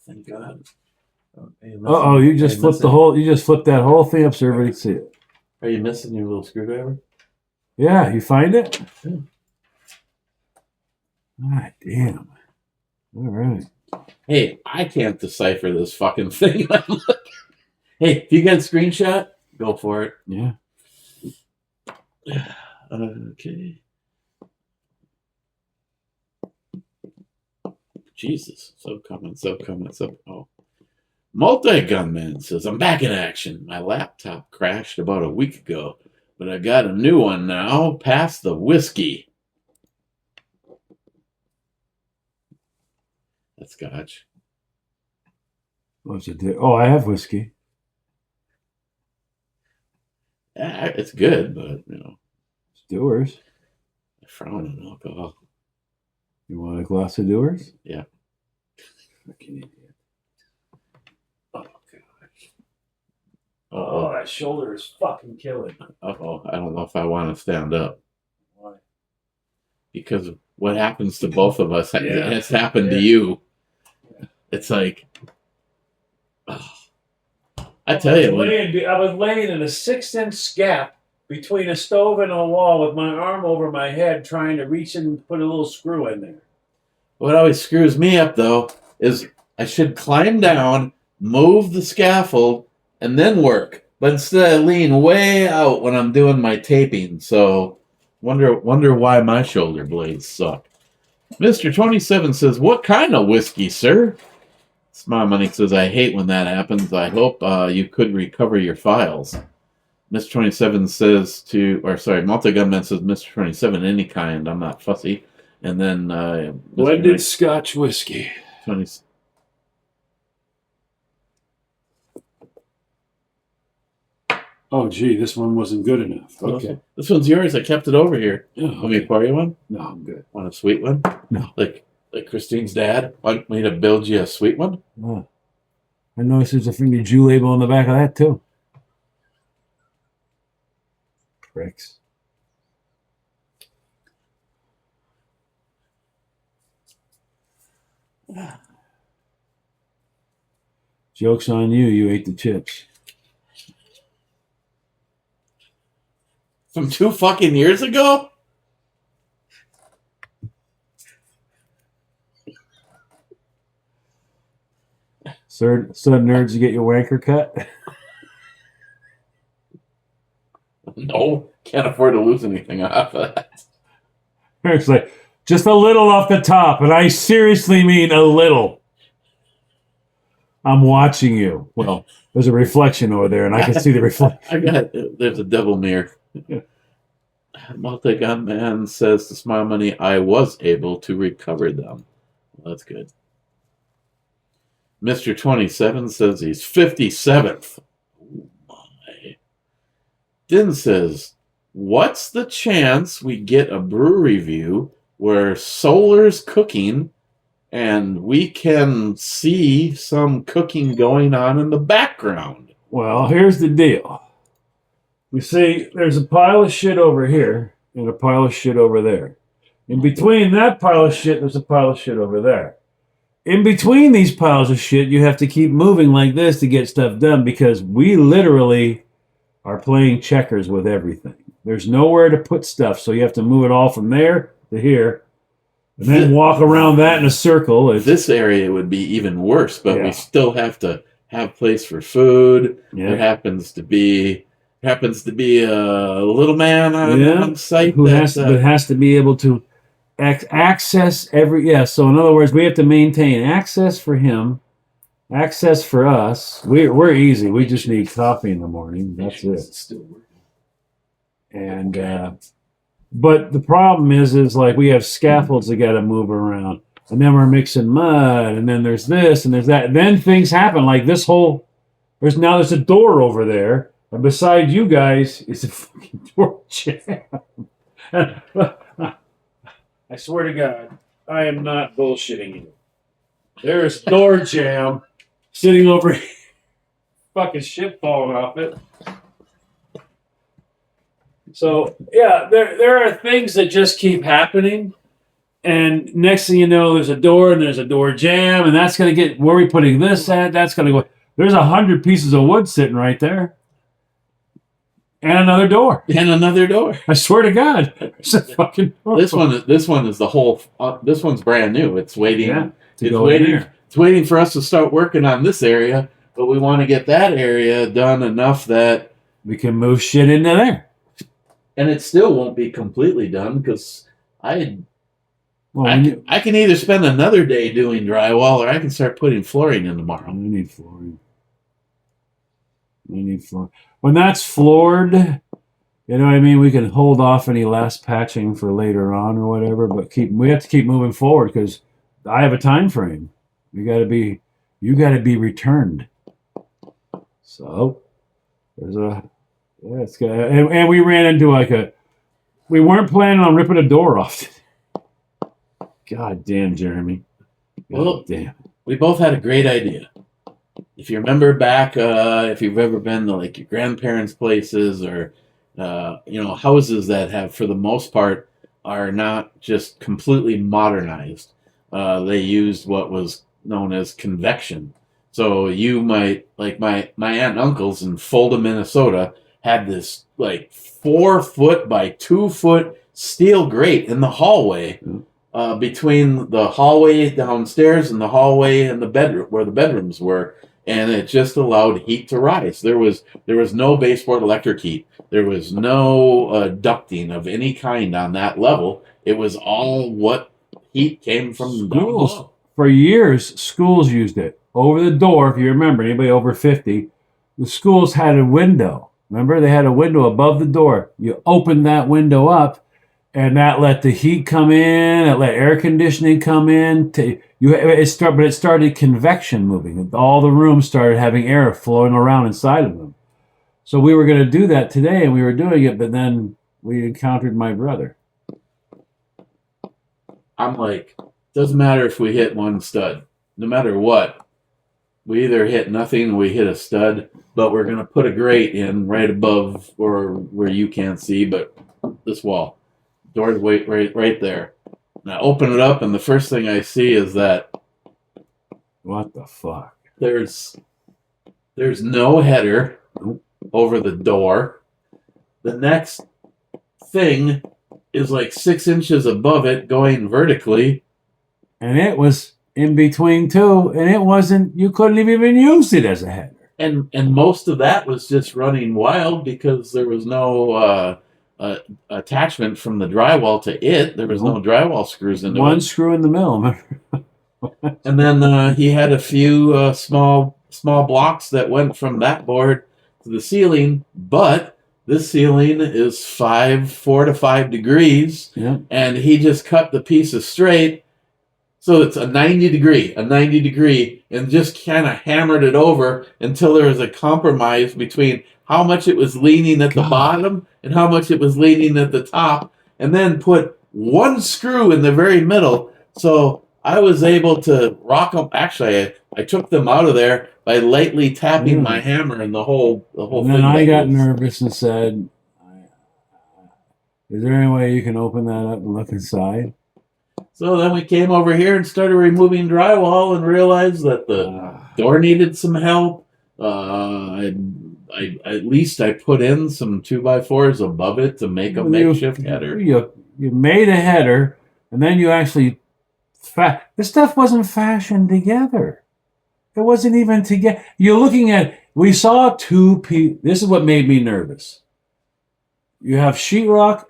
Thank God. Uh-oh, you just flipped that whole thing up so everybody can see it. Are you missing your little screwdriver? Yeah, you find it? Yeah. Ah, damn. All right. Hey, I can't decipher this fucking thing. Hey, if you got a screenshot, go for it. Yeah. Okay. Jesus. So coming. Oh. Multi-Gunman says, I'm back in action. My laptop crashed about a week ago, but I got a new one now. Pass the whiskey. That's scotch. What's it do? Oh, I have whiskey. It's good, but, It's Dewar's. I frown on alcohol. You want a glass of Dewar's? Yeah. Fucking idiot. Oh, gosh. Oh, that shoulder is fucking killing. Uh-oh. I don't know if I want to stand up. Why? Because what happens to both of us, Yeah. it's happened to you. It's like, I tell you, I was laying in a 6-inch gap between a stove and a wall with my arm over my head trying to reach and put a little screw in there. what always screws me up, though, is I should climb down, move the scaffold, and then work. But instead, I lean way out when I'm doing my taping. So, wonder why my shoulder blades suck. Mr. 27 says, what kind of whiskey, sir? Smart Money says, I hate when that happens. I hope you could recover your files. Mr. 27 says Multi-Gunman says, Mr. 27, any kind. I'm not fussy. And then Blended Scotch whiskey. 20. Oh, gee, this one wasn't good enough. Okay. This one's yours. I kept it over here. Oh, okay. Want me to pour you one? No, I'm good. Want a sweet one? No. Like Christine's dad? Want me to build you a sweet one? Oh. I noticed there's a finger Jew label on the back of that, too. Pricks. Joke's on you. You ate the chips. From 2 fucking years ago? Sir, nerds, you get your wanker cut? No. Can't afford to lose anything off of that. It's like, just a little off the top, and I seriously mean a little. I'm watching you. Well, there's a reflection over there, and I can see the reflection. There's a devil mirror. Multi-Gunman says to Smile Money, I was able to recover them. Well, that's good. Mr. 27 says he's 57th. Oh my. Din says, what's the chance we get a brew review where Solar's cooking and we can see some cooking going on in the background? Well, here's the deal. You see, there's a pile of shit over here and a pile of shit over there. In between that pile of shit, there's a pile of shit over there. In between these piles of shit, you have to keep moving like this to get stuff done because we literally are playing checkers with everything. There's nowhere to put stuff, so you have to move it all from there to here and then walk around that in a circle. This area would be even worse, but we still have to have place for food. Yeah. There happens to be a little man on site who has to be able to access every so in other words, we have to maintain access for him, access for us. We're easy. We just need coffee in the morning. That's it. It's still working. And but the problem is like we have scaffolds that got to move around, and then we're mixing mud, and then there's this and there's that. And then things happen like this whole. There's a door over there, and beside you guys is a fucking door jam. I swear to God, I am not bullshitting you. There is door jam sitting over fucking shit falling off it. So yeah, there are things that just keep happening, and next thing you know, there's a door and there's a door jam, and that's gonna get where are we putting this at? That's gonna go. There's 100 pieces of wood sitting right there, and another door. And another door. I swear to God, there's a fucking door. This one is the whole. This one's brand new. It's waiting. Yeah, it's waiting. It's waiting for us to start working on this area, but we want to get that area done enough that we can move shit into there. And it still won't be completely done because I Well, I can either spend another day doing drywall or I can start putting flooring in tomorrow. we need flooring. We need flooring. When that's floored, you know what I mean? We can hold off any last patching for later on or whatever, but we have to keep moving forward because I have a time frame. You got to be returned. So there's yeah, it's good. And we ran into we weren't planning on ripping a door off. God damn, Jeremy. Well, damn. We both had a great idea. If you remember back, if you've ever been to like your grandparents' places or, houses that have, for the most part, are not just completely modernized. They used what was known as convection. So you might, like my aunt and uncles in Fulda, Minnesota, had this like 4-foot by 2-foot steel grate in the hallway. Between the hallway downstairs and the hallway and the bedroom where the bedrooms were, and it just allowed heat to rise. There was no baseboard electric heat. There was no ducting of any kind on that level. It was all what heat came from down below. For years, schools used it. Over the door, if you remember, anybody over 50, the schools had a window. Remember, they had a window above the door. You opened that window up, and that let the heat come in. It let air conditioning come in. But it started convection moving. All the rooms started having air flowing around inside of them. So we were going to do that today, and we were doing it, but then we encountered my brother. I'm like, doesn't matter if we hit one stud. No matter what, we either hit nothing or we hit a stud, but we're going to put a grate in right above or where you can't see, but this wall. Door's right there. And I open it up, and the first thing I see is that. What the fuck? There's no header over the door. The next thing is like 6 inches above it, going vertically, and it was in between two, and it wasn't. You couldn't have even used it as a header. And most of that was just running wild because there was no. Attachment from the drywall to it. There was no drywall screws in it. One screw in the middle. And then he had a few small blocks that went from that board to the ceiling, but this ceiling is 4 to 5 degrees, and he just cut the pieces straight, so it's a 90 degree, and just kind of hammered it over until there was a compromise between how much it was leaning at the bottom and how much it was leaning at the top, and then put one screw in the very middle. So I was able to rock them. Actually, I took them out of there by lightly tapping my hammer, and the whole and thing. then I got nervous and said, "Is there any way you can open that up and look inside?" So then we came over here and started removing drywall and realized that the door needed some help. At least I put in some 2x4s above it to make a makeshift header. You made a header, and then you actually the stuff wasn't fashioned together. It wasn't even together. You're looking at. We saw two pieces. This is what made me nervous. You have sheetrock,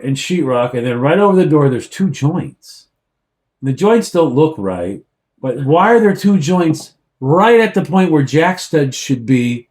and then right over the door, there's two joints. The joints don't look right, but why are there two joints right at the point where jack studs should be?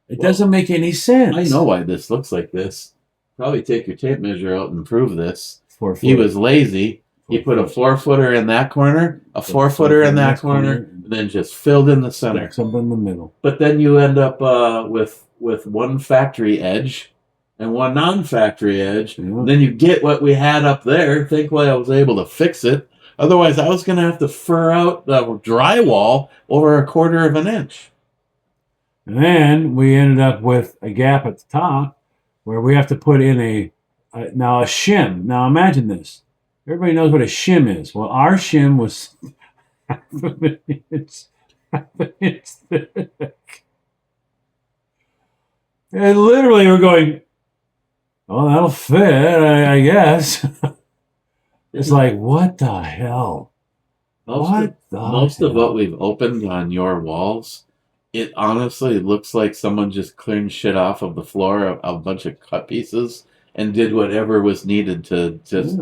It doesn't make any sense. I know why this looks like this. Probably take your tape measure out and prove this. 4 foot. He was lazy. He put a 4-footer in that corner, a 4-footer in that corner, and then just filled in the center. Something in the middle. But then you end up with one factory edge and one non-factory edge. And then you get what we had up there. Thankfully, I was able to fix it. Otherwise, I was going to have to fur out the drywall over 1/4 of an inch. And then we ended up with a gap at the top where we have to put in a shim. Now imagine this. Everybody knows what a shim is. Well, our shim was half an inch, half an inch thick. And literally we're going, oh, that'll fit, I guess. It's like, what the hell? Most of what we've opened on your walls, it honestly looks like someone just cleared shit off of the floor, a bunch of cut pieces, and did whatever was needed to just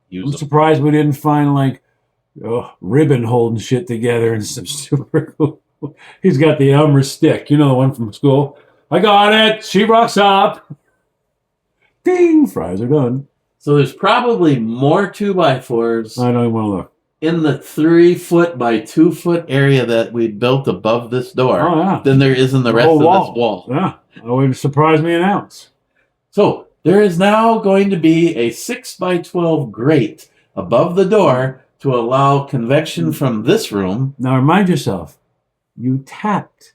use I'm them. surprised we didn't find like ribbon holding shit together and some super cool. He's got the Elmer stick, you know, the one from school. I got it. Sheetrock's up. Ding! Fries are done. So there's probably more 2x4s I don't even want to look. in the 3 foot by 2 foot area that we built above this door than there is in the rest of this wall. Yeah, it wouldn't surprise me an ounce. So there is now going to be a 6x12 grate above the door to allow convection from this room. Now remind yourself, you tapped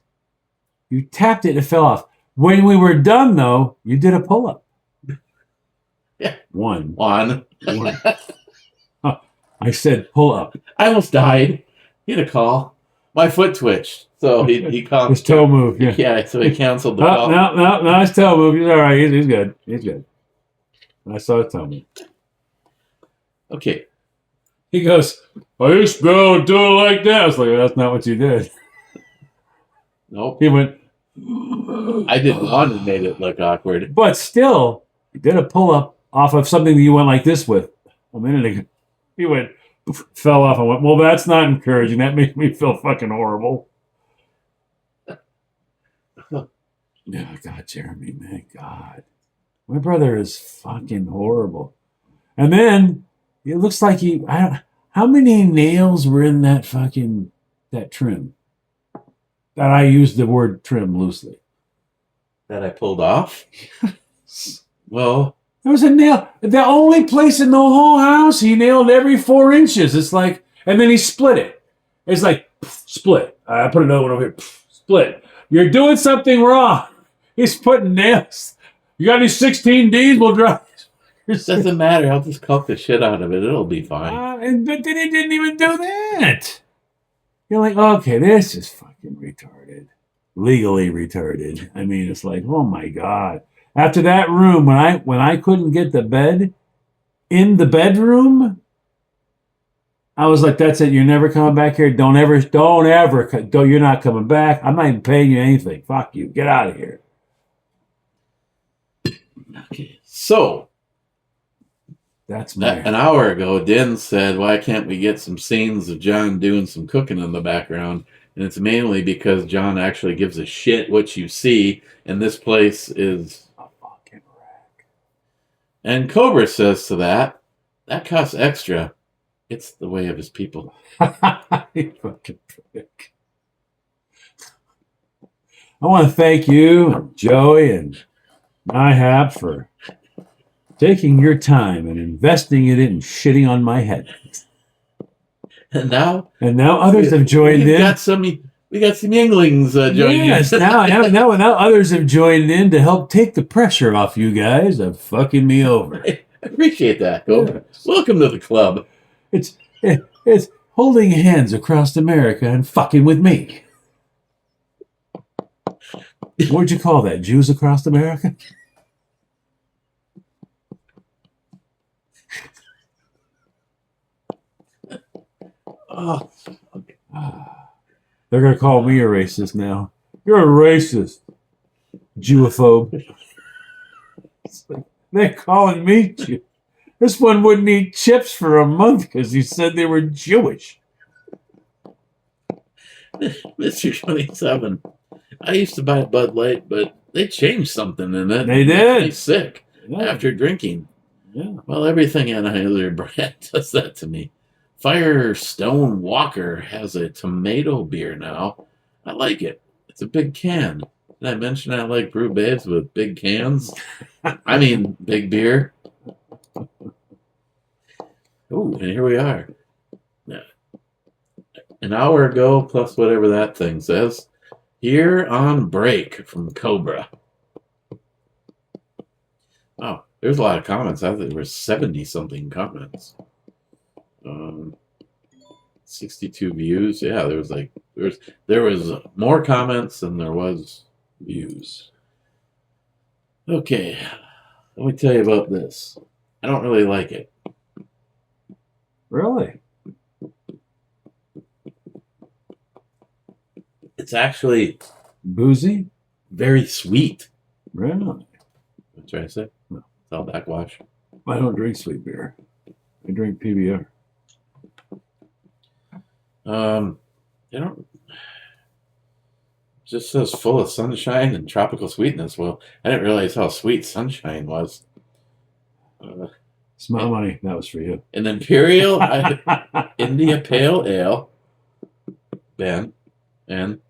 it and it fell off. When we were done, though, you did a pull-up. Yeah. One. I said pull up. I almost died. He had a call. My foot twitched. So he called. His toe moved. Yeah. Yeah, so he canceled the call. No, his toe moved. He's all right. He's good. He's good. I saw his toe move. Okay. He goes, I used to go do it like that. I was like, that's not what you did. Nope. He went, I didn't want to make it look awkward. but still, he did a pull up off of something that you went like this with a minute ago. He went, fell off. I went, well, that's not encouraging. That made me feel fucking horrible. Yeah, God, Jeremy, man, God. My brother is fucking horrible. And then it looks like how many nails were in that trim? That I used the word trim loosely. That I pulled off? Well, there was a nail. The only place in the whole house he nailed every 4 inches. It's like, and then he split it. It's like, split. I put another one over here. Split. You're doing something wrong. He's putting nails. You got any 16Ds? We'll drive. It doesn't matter. I'll just cut the shit out of it. It'll be fine. But then he didn't even do that. You're like, okay, this is fucking retarded. Legally retarded. I mean, it's like, oh my God. After that room, when I couldn't get the bed in the bedroom, I was like, that's it. You're never coming back here. Don't ever. You're not coming back. I'm not even paying you anything. Fuck you. Get out of here. Okay. So, that's an hour ago, Den said, why can't we get some scenes of John doing some cooking in the background? And it's mainly because John actually gives a shit what you see, and this place is a fucking wreck. And Cobra says to that costs extra. It's the way of his people. You fucking prick. I want to thank you, and Joey, and IHAP for taking your time and investing it in shitting on my head. And now others have joined in. We got some younglings joining in. Yes, now others have joined in to help take the pressure off you guys of fucking me over. I appreciate that, Cobra. Yes. Welcome to the club. It's holding hands across America and fucking with me. What'd you call that? Jews across America? Oh, they're going to call me a racist now. You're a racist. Jewophobe. They're calling me Jew. This one wouldn't eat chips for a month because he said they were Jewish. Mr. 27. I used to buy Bud Light, but they changed something in it. They did. It made me sick after drinking. Yeah. Well, everything Anheuser brand does that to me. Firestone Walker has a tomato beer now. I like it. It's a big can. Did I mention I like brew babes with big cans? I mean, big beer. Oh, and here we are. An hour ago, plus whatever that thing says, Here on break from Cobra. Oh, there's a lot of comments. I think there were 70-something comments. 62 views. Yeah, there was more comments than there was views. Okay, let me tell you about this. I don't really like it. Really? It's actually Boozy? very sweet. Really? What trying to say? No, it's all backwash. I don't drink sweet beer. I drink PBR. You know, just says full of sunshine and tropical sweetness. Well, I didn't realize how sweet sunshine was. Smile money. That was for you. An Imperial India Pale Ale, Ben, and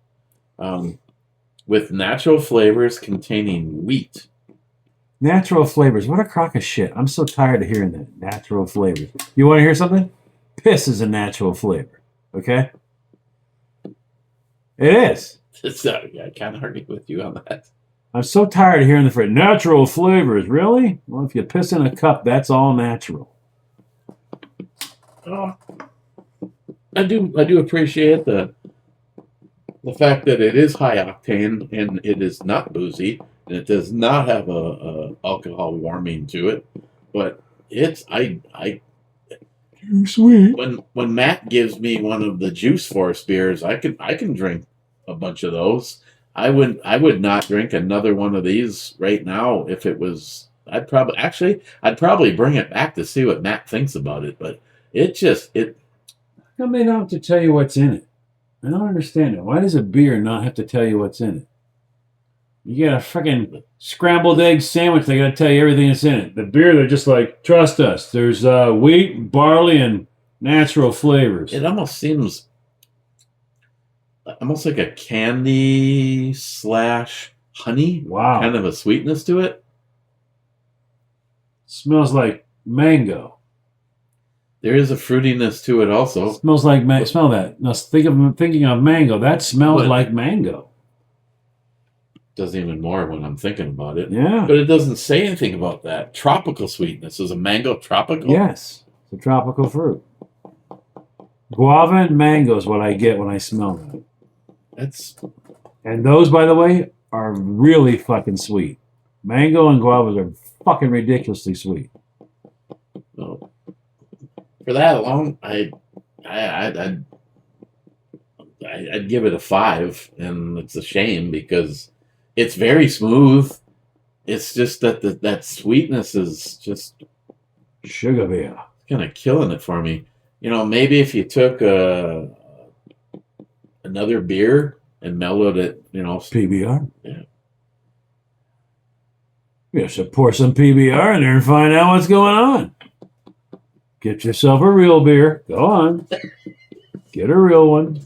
with natural flavors containing wheat. Natural flavors. What a crock of shit. I'm so tired of hearing that. Natural flavors. You want to hear something? Piss is a natural flavor. Okay? It is. I can't argue with you on that. I'm so tired of hearing the phrase natural flavors. Really? Well, if you piss in a cup, that's all natural. I do appreciate the fact that it is high octane and it is not boozy and it does not have a alcohol warming to it, but it's Too sweet. when Matt gives me one of the Juice Force beers, I can drink a bunch of those. I would not drink another one of these right now if it was. I'd probably bring it back to see what Matt thinks about it, but How come they don't have to tell you what's in it? I don't understand it. Why does a beer not have to tell you what's in it? You get a freaking scrambled egg sandwich, they got to tell you everything that's in it. The beer, they're just like, trust us. There's wheat, barley, and natural flavors. it almost seems almost like a candy / honey. Wow. Kind of a sweetness to it. Smells like mango. There is a fruitiness to it also. Smells like mango. Smell that. Now, thinking of mango. That smells But- like mango. Does even more when I'm thinking about it. Yeah. But it doesn't say anything about that. Tropical sweetness. Is a mango tropical? Yes. It's a tropical fruit. Guava and mango is what I get when I smell that. And those, by the way, are really fucking sweet. Mango and guavas are fucking ridiculously sweet. Well, for that alone, I'd give it a 5, and it's a shame because it's very smooth. It's just that that sweetness is just Sugar beer. kind of killing it for me. You know, maybe if you took another beer and mellowed it, PBR. Yeah. You should pour some PBR in there and find out what's going on. Get yourself a real beer. Go on. Get a real one.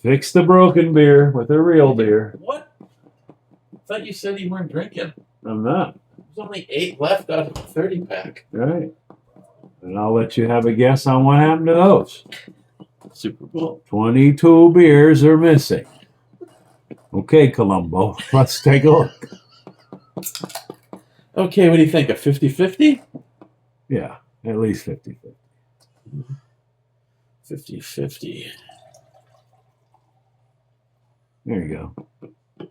Fix the broken beer with a real beer. What? I thought you said you weren't drinking. I'm not. There's only 8 left out of the 30-pack. Right. And I'll let you have a guess on what happened to those. Super Bowl. 22 beers are missing. Okay, Columbo. Let's take a look. Okay, what do you think? A 50-50? Yeah, at least 50-50. 50-50. There you go.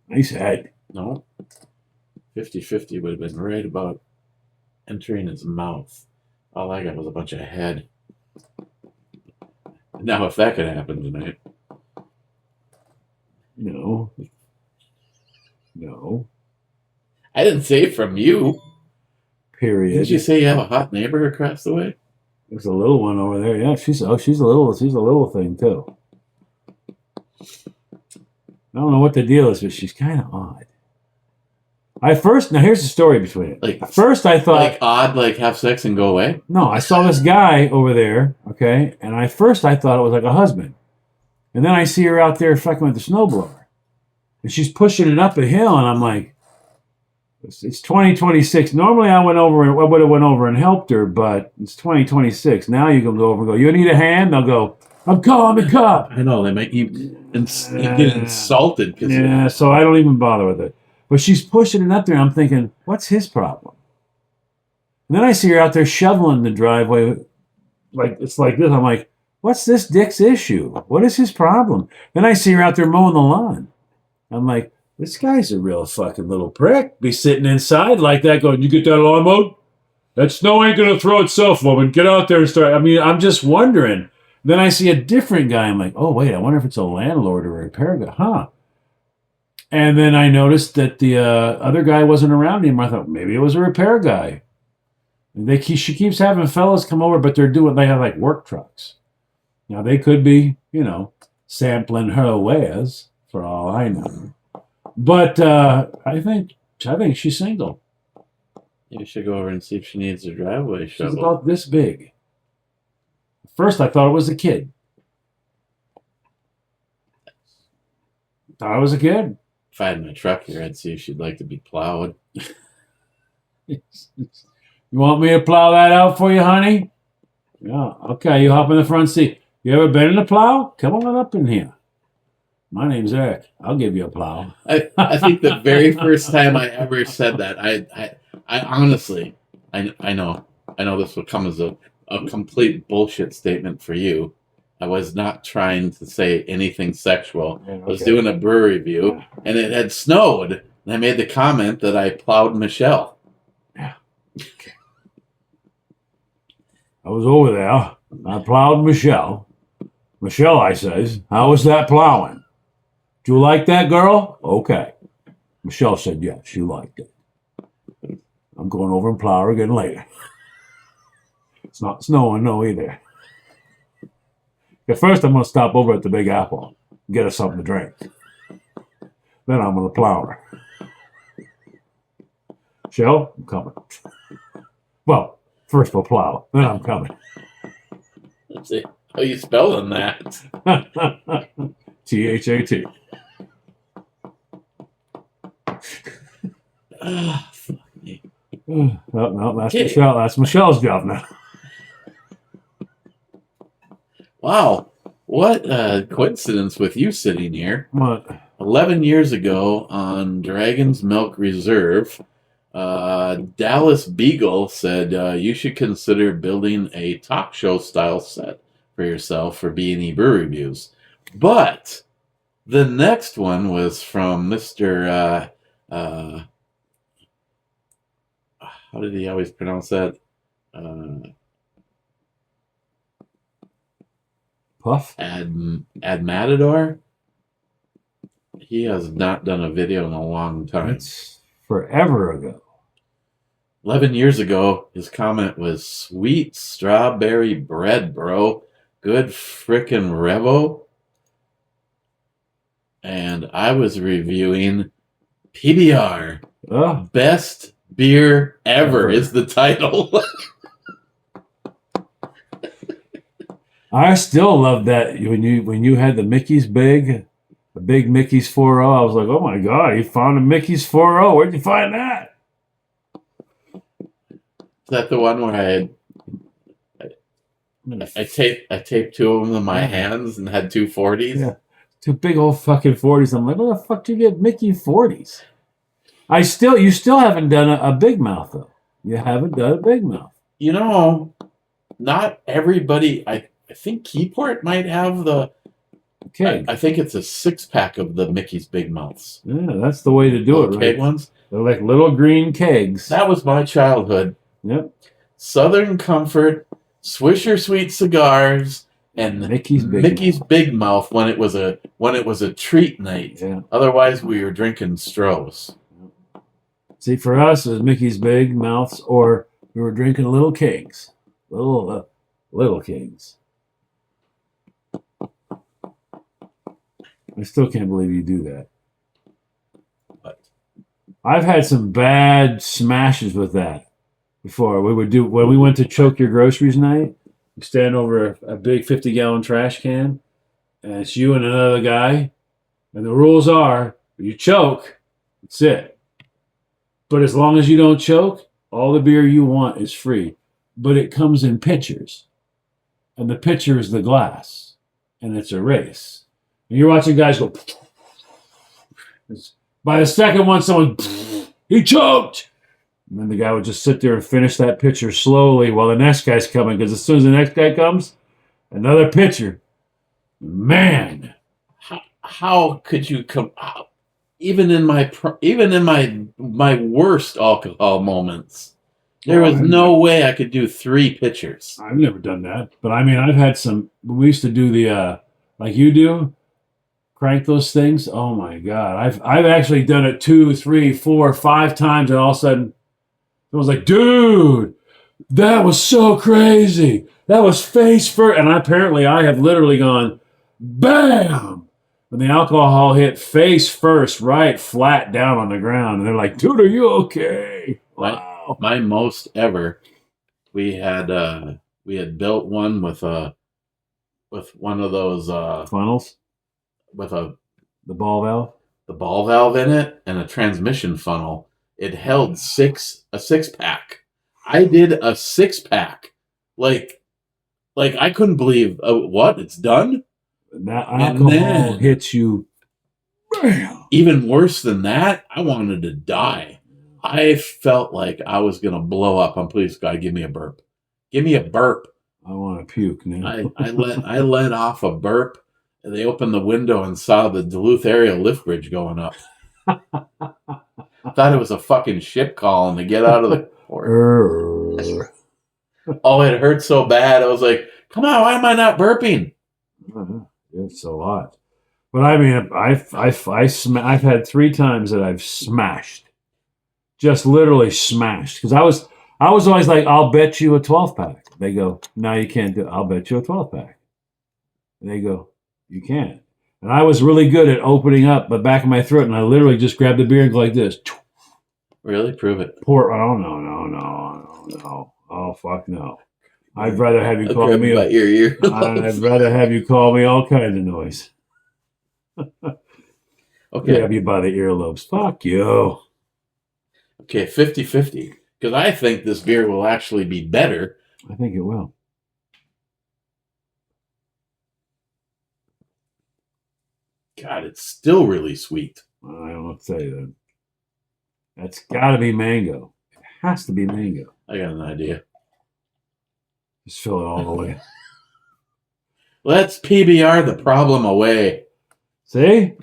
Nice head. No. 50-50 would have been right about entering his mouth. All I got was a bunch of head. Now, if that could happen tonight. No. No. I didn't say it from you. Period. Did you say you have a hot neighbor across the way? There's a little one over there. Yeah, she's a little thing too. I don't know what the deal is, but she's kind of odd. Now here's the story between it. Like, At first I thought, like odd, like have sex and go away? no, I saw this guy over there, okay, and I thought it was like a husband. And then I see her out there fucking with the snowblower. And she's pushing it up a hill, and I'm like, it's 2026. Normally I would have went over and helped her, but it's 2026. Now you can go over and go, you need a hand? They'll go, I'm calling the cop. I know they make you get insulted because Yeah, so I don't even bother with it. But she's pushing it up there. I'm thinking, what's his problem? And then I see her out there shoveling the driveway, like it's like this. I'm like, what's this dick's issue? What is his problem? Then I see her out there mowing the lawn. I'm like, this guy's a real fucking little prick. Be sitting inside like that, going, "You get that lawn mowed? That snow ain't gonna throw itself, woman. Get out there and start." I mean, I'm just wondering. Then I see a different guy. I'm like, oh wait, I wonder if it's a landlord or a repair guy, huh? And then I noticed that the other guy wasn't around anymore. I thought maybe it was a repair guy. She keeps having fellas come over, but they have like work trucks. Now they could be, sampling her wares for all I know. But I think she's single. You should go over and see if she needs a driveway shovel. She's about this big. First, I thought it was a kid. Thought it was a kid. If I had my truck here, I'd see if she'd like to be plowed. You want me to plow that out for you, honey? Yeah, okay, you hop in the front seat. You ever been in a plow? Come on up in here. My name's Eric. I'll give you a plow. I think the very first time I ever said that, I honestly, I know this will come as a complete bullshit statement for you. I was not trying to say anything sexual. Yeah, okay. I was doing a brew review, and it had snowed, and I made the comment that I plowed Michelle. Yeah. Okay. I was over there. I plowed Michelle. Michelle, I says, how was that plowing? Do you like that girl? Okay. Michelle said, yes, she liked it. I'm going over and plow her again later. It's not snowing, no, either. At first, I'm going to stop over at the Big Apple and get her something to drink. Then I'm going to plow her. Michelle, I'm coming. Well, first we'll plow, then I'm coming. Let's see. How are you spelling that? T-H-A-T. Fuck me. No, that's Michelle. That's Michelle's job now. Wow. What a coincidence with you sitting here. What? 11 years ago on Dragon's Milk Reserve, Dallas Beagle said you should consider building a talk show style set for yourself for BandEBrewReviews. But the next one was from Mr. How did he always pronounce that? Puff? Ad Matador? He has not done a video in a long time. It's forever ago. 11 years ago, his comment was, "Sweet strawberry bread, bro. Good frickin' Revo." And I was reviewing PBR. Best beer ever is the title. I still love that when you had the Mickey's the big Mickey's 4.0. I was like, oh my god, you found a Mickey's 4.0. Where'd you find that? Is that the one where I taped two of them in my hands and had two 40s? Yeah, two big old fucking 40s. I'm like, where the fuck did you get Mickey 40s? You still haven't done a big mouth though. You haven't done a big mouth. Not everybody. I think Keyport might have the keg. I think it's a 6-pack of the Mickey's Big Mouths. Yeah, that's the way to do it, right? Keg ones. They're like little green kegs. That was my childhood. Yep. Southern Comfort, Swisher Sweet Cigars, and Mickey's Big Mouth when it was a treat night. Yeah. Otherwise, we were drinking Strohs. See, for us, it was Mickey's Big Mouths, or we were drinking little kegs. Little kegs. I still can't believe you do that. But I've had some bad smashes with that before. When we went to Choke Your Groceries night, we stand over a big 50-gallon trash can, and it's you and another guy, and the rules are, you choke, that's it. But as long as you don't choke, all the beer you want is free. But it comes in pitchers, and the pitcher is the glass. and it's a race. And you're watching guys go. By the second one, someone, he choked. And then the guy would just sit there and finish that pitcher slowly while the next guy's coming. Because as soon as the next guy comes, another pitcher. Man, how could you come out? Even in my worst alcohol moments, there was no way I could do 3 pitchers. I've never done that, but I mean, I've had some. We used to do the like you do, crank those things. Oh my God, I've actually done it 2, 3, 4, 5 times, and all of a sudden, it was like, dude, that was so crazy. That was face first, and apparently, I have literally gone, bam. When the alcohol hit face first, right flat down on the ground, and they're like, dude, are you okay? Wow. My most ever, we had built one with one of those funnels with the ball valve in it and a transmission funnel. It held a 6-pack. I did a 6-pack. Like I couldn't believe what it's done. That alcohol hits you. Bam. Even worse than that, I wanted to die. I felt like I was going to blow up. Please, God, give me a burp. Give me a burp. I want to puke now. I let off a burp, and they opened the window and saw the Duluth area lift bridge going up. I thought it was a fucking ship calling to get out of the port. Oh, it hurt so bad. I was like, come on, why am I not burping? It's a lot. But I mean, I've had 3 times that I've smashed. Just literally smashed. Because I was always like, I'll bet you a 12-pack. They go, no, you can't do it. I'll bet you a 12-pack. And they go, you can't. And I was really good at opening up the back of my throat, and I literally just grabbed the beer and go like this. Really? Prove it. Pour. Oh, no. Oh, fuck no. I'd rather have you call me. I'd rather have you call me all kinds of noise. Okay. Grab you by the earlobes. Fuck you. Okay, 50-50. Because I think this beer will actually be better. I think it will. God, it's still really sweet. I don't know what to say then. That's got to be mango. It has to be mango. I got an idea. Just fill it all the way. Let's PBR the problem away. See?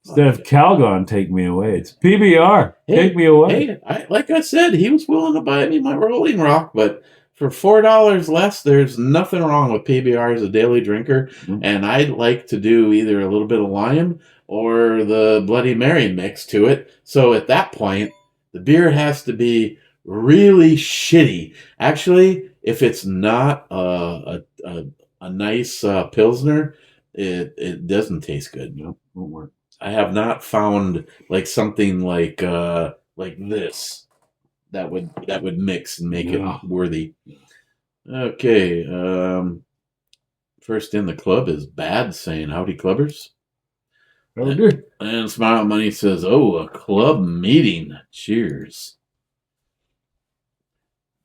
Instead of Calgon, take me away. It's PBR. Take me away. Hey, like I said, he was willing to buy me my Rolling Rock, but for $4 less, there's nothing wrong with PBR as a daily drinker. Mm-hmm. And I'd like to do either a little bit of lime or the Bloody Mary mix to it. So at that point, the beer has to be really shitty. Actually, if it's not a nice Pilsner, it doesn't taste good. No, won't work. I have not found like something like this that would mix and make it worthy. Okay, first in the club is Bad saying howdy clubbers. Oh, good. And Smile Money says, oh, a club meeting. Cheers.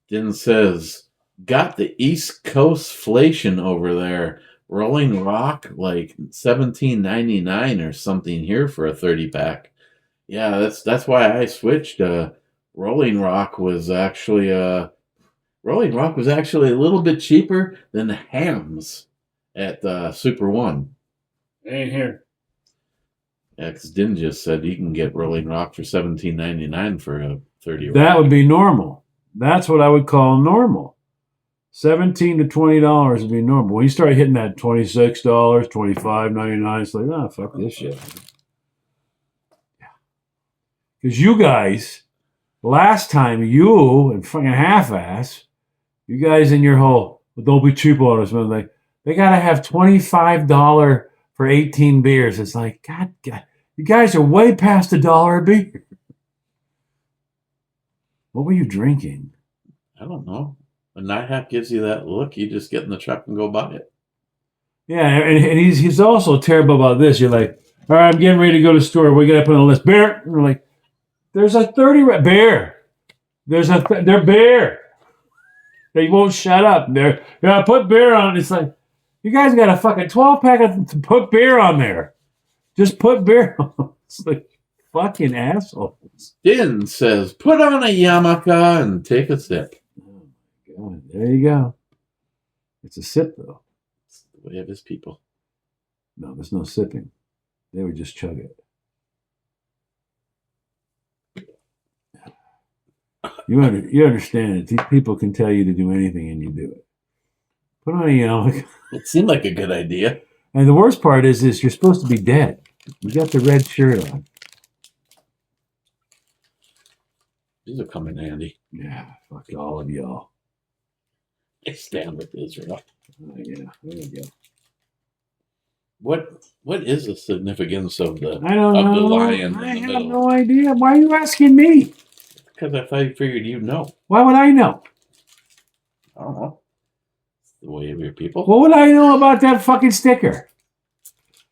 Then says, got the East Coast flation over there. Rolling Rock, like $17.99 or something here for a 30-pack. Yeah, that's why I switched. Rolling Rock was actually a little bit cheaper than the Hams at Super One. Ain't here. Yeah, because Din just said you can get Rolling Rock for $17.99 for a 30. That would be normal. That's what I would call normal. $17 to $20 would be normal. When you start hitting that $26, $25.99, it's like, oh, fuck this shit. Because you guys, last time, you and fucking half-ass, you guys in your whole, don't be cheap on us, man. Like, they got to have $25 for 18 beers. It's like, God, you guys are way past $1 a beer. What were you drinking? I don't know. When Nighthawk gives you that look, you just get in the truck and go buy it. Yeah, and he's also terrible about this. You're like, all right, I'm getting ready to go to the store. We got to put on the list. Beer. And we're like, there's a 30 beer. They're beer. They won't shut up. They're put beer on. It's like, You guys got a fucking 12-pack to put beer on there. Just put beer on. It's like fucking assholes. Din says, put on a yarmulke and take a sip. Oh my God. There you go. It's a sip, though. It's the way of his people. No, there's no sipping. They would just chug it. You understand that these people can tell you to do anything and you do it. Put on a yarmulke. It seemed like a good idea. And the worst part is you're supposed to be dead. You got the red shirt on. These will come in handy. Yeah, fuck all of y'all. I stand with Israel. Yeah, there you go. What is the significance of the I don't know. the lion I in the have middle? no idea. Why are you asking me? Because I figured you'd know. Why would I know? I don't know. It's the way of your people. What would I know about that fucking sticker?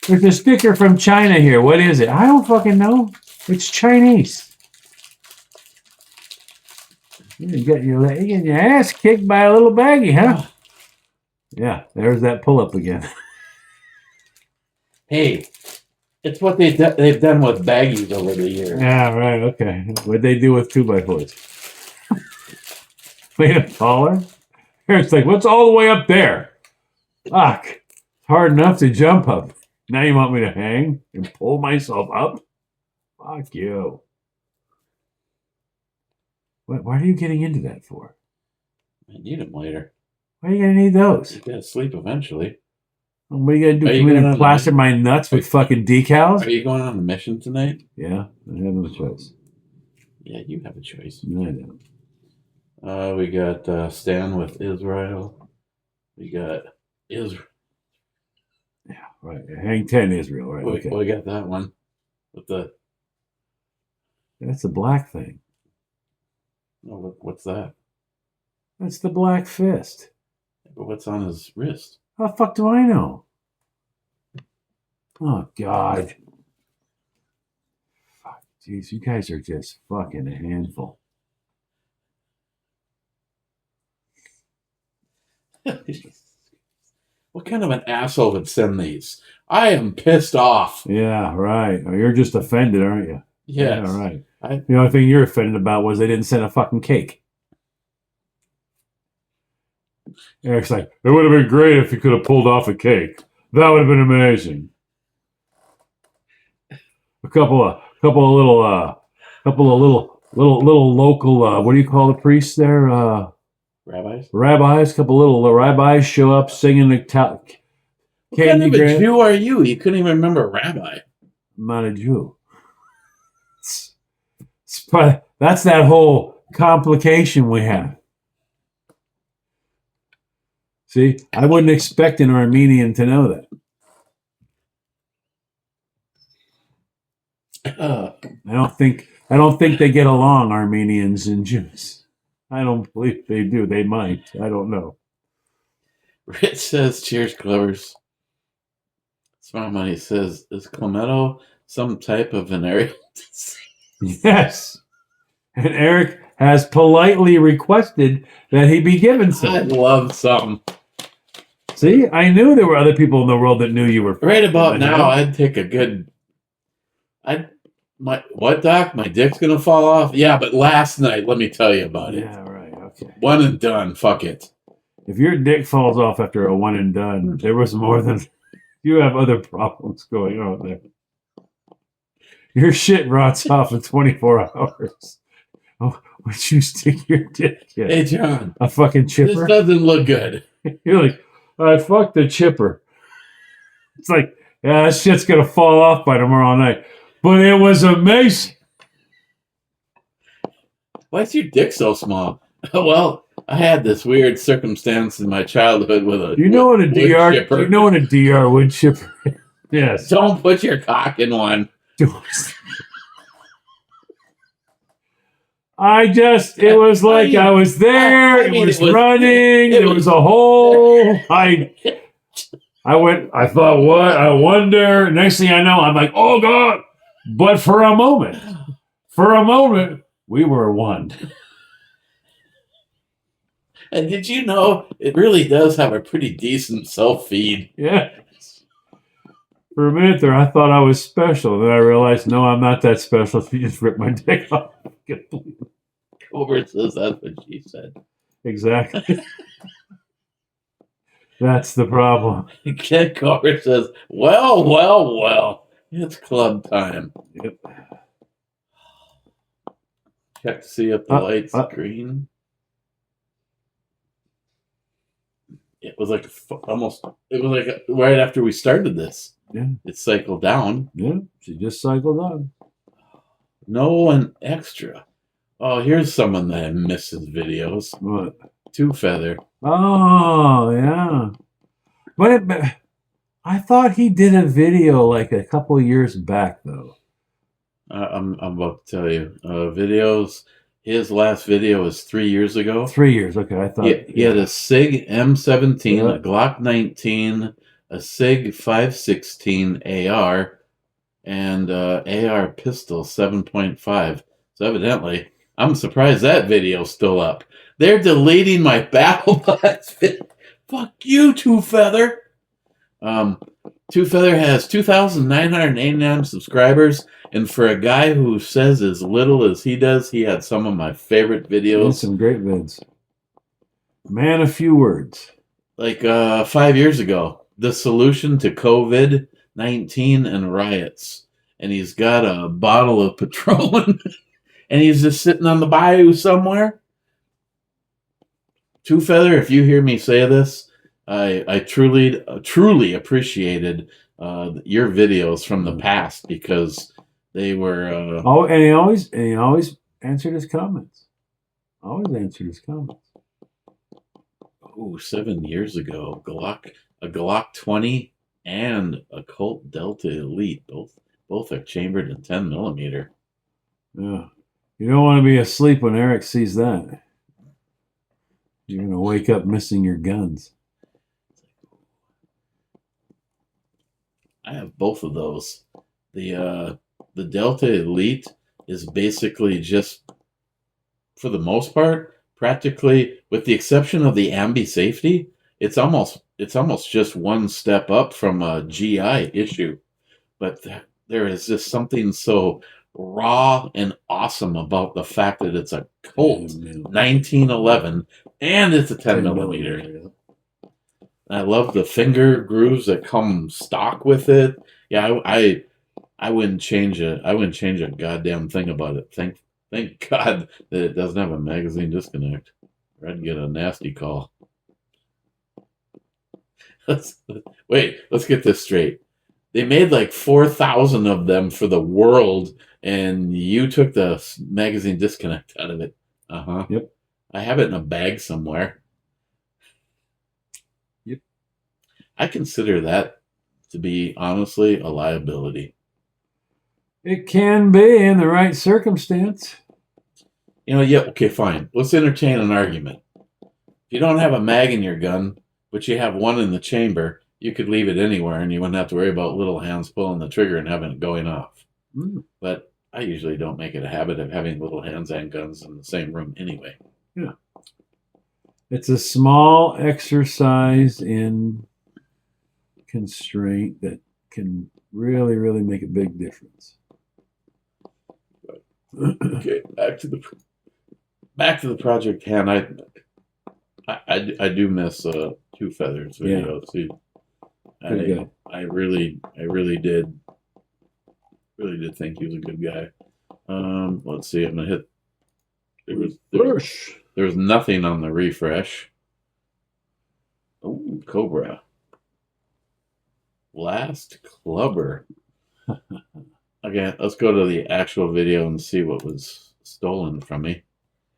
There's a sticker from China here. What is it? I don't fucking know. It's Chinese. You got your leg and your ass kicked by a little baggie, huh? Yeah, there's that pull-up again. Hey, it's what they've done with baggies over the years. Yeah, right, okay. What'd they do with 2x4s? Made them taller? It's like, what's all the way up there? Fuck. It's hard enough to jump up. Now you want me to hang and pull myself up? Fuck you. What are you getting into that for? I need them later. Why are you going to need those? You gotta sleep eventually. What are you going to do? Are you Come in going and on plaster my nuts with fucking decals? Are you going on a mission tonight? Yeah, I have no choice. Yeah, you have a choice. No, I don't. We got Stan with Israel. We got Israel. Yeah, right. Hang 10 Israel, right? Okay. We got that one with the. That's the black thing. Oh, what's that? That's the black fist. But what's on his wrist? How the fuck do I know? Oh, God. Fuck, jeez, you guys are just fucking a handful. What kind of an asshole would send these? I am pissed off. Yeah, right. Oh, you're just offended, aren't you? Yes. Yeah, right. The only thing you're offended about was they didn't send a fucking cake. Eric's like, it would have been great if you could have pulled off a cake. That would have been amazing. A couple of little local. What do you call the priests there? Rabbis. Rabbis. Couple little rabbis show up singing the What kind of a Jew are you? You couldn't even remember rabbi. I'm not a Jew. That's that whole complication we have. See, I wouldn't expect an Armenian to know that. I don't think they get along, Armenians and Jews. I don't believe they do. They might. I don't know. Rich says, cheers, Clovers. Smart Money says, is Clemetto some type of venereal disease? Yes. And Eric has politely requested that he be given some. I love some. See, I knew there were other people in the world that knew you were. Right about now, I'd take a good. What, Doc? My dick's gonna fall off? Yeah, but last night, let me tell you about it. Yeah, right. Okay. One and done. Fuck it. If your dick falls off after a one and done, there was more than. You have other problems going on there. Your shit rots off in 24 hours. Oh, would you stick your dick in? Hey, John. A fucking chipper? This doesn't look good. You're like, I fucked the chipper. It's like, yeah, that shit's going to fall off by tomorrow night. But it was amazing. Why is your dick so small? Well, I had this weird circumstance in my childhood with a You know what a DR chipper. You know what a DR wood chipper is? Yes. Don't put your cock in one. It was like I was there. I mean, it was running. There was a hole. I thought, what? I wonder. Next thing I know, I'm like, oh God. But for a moment, we were one. And did you know it really does have a pretty decent self-feed? Yeah. For a minute there, I thought I was special. Then I realized, no, I'm not that special. If you just rip my dick off. Cobra says that's what she said. Exactly. That's the problem. Ken Cobra says, well, it's club time. Yep. Check to see if the light's green. It was like right after we started this. Yeah. It cycled down. Yeah, she just cycled on. No one extra. Oh, here's someone that misses videos. What? Two Feather. Oh, yeah. But I thought he did a video like a couple years back, though. I'm about to tell you. Videos. His last video was 3 years ago. 3 years. Okay, I thought he had a SIG M17, a Glock 19, a SIG 516 AR, and AR pistol 7.5. So evidently, I'm surprised that video's still up. They're deleting my battle bots. Fuck you, Two Feather. Two Feather has 2,989 subscribers, and for a guy who says as little as he does, he had some of my favorite videos. Some great vids. Man, a few words. Like 5 years ago, the solution to COVID-19 and riots, and he's got a bottle of Patron, and he's just sitting on the bayou somewhere. Two Feather, if you hear me say this, I truly appreciated your videos from the past because they were. And he always answered his comments. Always answered his comments. Oh, 7 years ago, a Glock 20 and a Colt Delta Elite, both are chambered in 10 millimeter. Yeah, you don't want to be asleep when Eric sees that. You're gonna wake up missing your guns. I have both of those. The Delta Elite is basically just, for the most part, practically, with the exception of the ambi safety, it's almost just one step up from a GI issue. But there is just something so raw and awesome about the fact that it's a Colt 1911 and it's a 10 millimeter. I love the finger grooves that come stock with it. Yeah, I wouldn't change a goddamn thing about it. Thank God that it doesn't have a magazine disconnect, or I'd get a nasty call. Let's get this straight. They made like 4,000 of them for the world, and you took the magazine disconnect out of it. Yep. I have it in a bag somewhere. Yep. I consider that to be, honestly, a liability. It can be in the right circumstance. Yeah, okay, fine. Let's entertain an argument. If you don't have a mag in your gun, but you have one in the chamber, you could leave it anywhere and you wouldn't have to worry about little hands pulling the trigger and having it going off. But I usually don't make it a habit of having little hands and guns in the same room anyway. Yeah. It's a small exercise in constraint that can really, really make a big difference. Okay, back to the project hand. I do miss Two Feathers video too. I really did think he was a good guy. Let's see. I'm gonna hit. There was nothing on the refresh. Oh, Cobra. Last Clubber. Okay, let's go to the actual video and see what was stolen from me.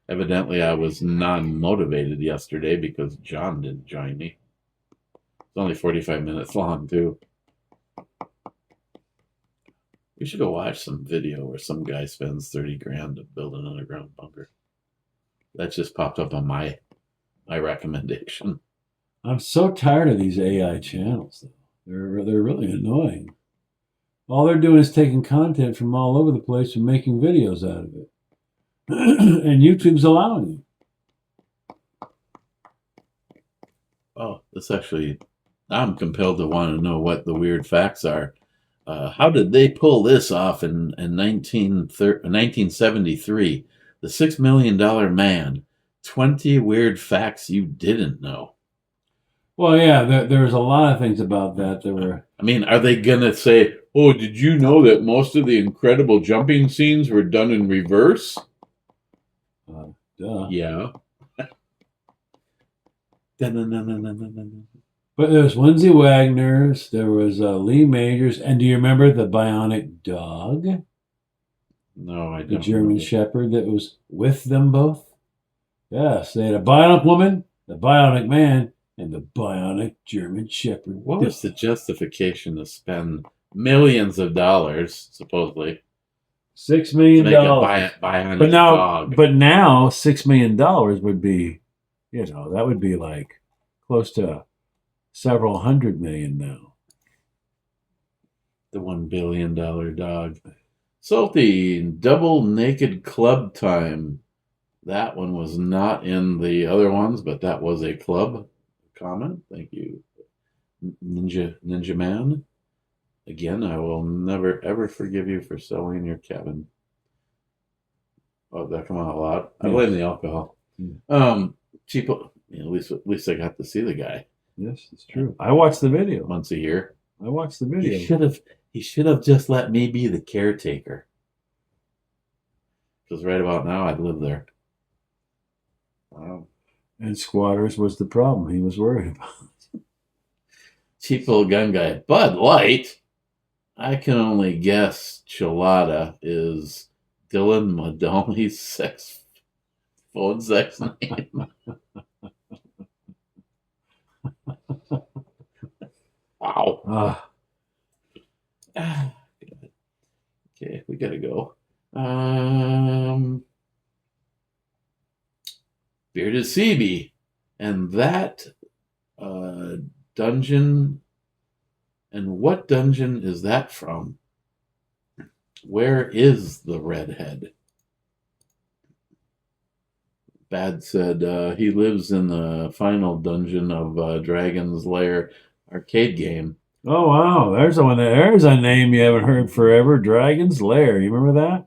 Evidently, I was non-motivated yesterday because John didn't join me. It's only 45 minutes long, too. We should go watch some video where some guy spends 30 grand to build an underground bunker. That just popped up on my recommendation. I'm so tired of these AI channels, though. They're really annoying. All they're doing is taking content from all over the place and making videos out of it. And YouTube's allowing Oh, this actually, I'm compelled to want to know what the weird facts are. How did they pull this off in 1973? The $6 Million Man. 20 weird facts you didn't know. Well, yeah, there was a lot of things about that were. I mean, are they going to say, oh, did you know that most of the incredible jumping scenes were done in reverse? Duh. Yeah. But there was Lindsay Wagner's, there was Lee Majors, and do you remember the bionic dog? No, I don't. The German Shepherd that was with them both? Yes, they had a bionic woman, the bionic man, and the bionic German Shepherd. What was the justification to spend millions of dollars, supposedly, $6 to million? make a bionic dog? But now $6 million would be, that would be like close to several hundred million now. The $1 billion dog. Salty Double Naked Club Time. That one was not in the other ones, but that was a club comment. Thank you, Ninja Man. Again, I will never ever forgive you for selling your cabin. Oh, that come out a lot. I blame the alcohol. Cheap. At least I got to see the guy. Yes, it's true. I watched the video once a year. I watched the video. He should have just let me be the caretaker. Because right about now I'd live there. And squatters was the problem he was worried about. Cheap little gun guy. Bud Light. I can only guess Chilada is Dylan Madoni's phone sex name. Wow. Okay, we gotta go. Bearded CB. And that dungeon. And what dungeon is that from? Where is the redhead? Bad said he lives in the final dungeon of Dragon's Lair arcade game. Oh, wow. There's a name you haven't heard forever. Dragon's Lair. You remember that?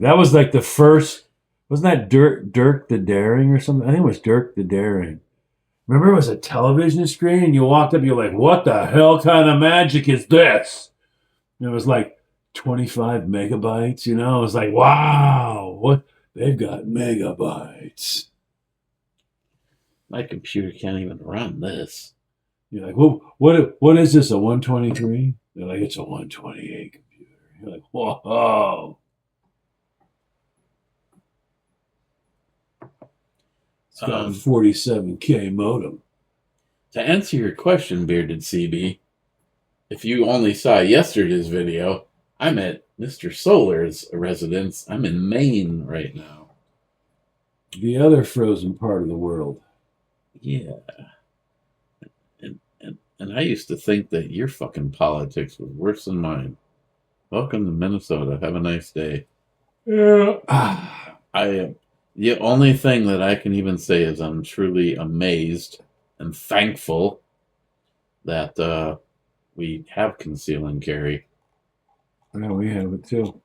That was like the first. Wasn't that Dirk the Daring or something? I think it was Dirk the Daring. Remember, it was a television screen. You walked up, you're like, what the hell kind of magic is this? And it was like 25 megabytes, It was like, wow, what? They've got megabytes. My computer can't even run this. You're like, well, what is this, a 123? They're like, it's a 128 computer. You're like, whoa. It's got a 47K modem. To answer your question, Bearded CB, if you only saw yesterday's video, I'm at Mr. Solar's residence. I'm in Maine right now. The other frozen part of the world. Yeah. And I used to think that your fucking politics was worse than mine. Welcome to Minnesota. Have a nice day. Yeah. The only thing that I can even say is I'm truly amazed and thankful that we have conceal and carry. Yeah, we have it too.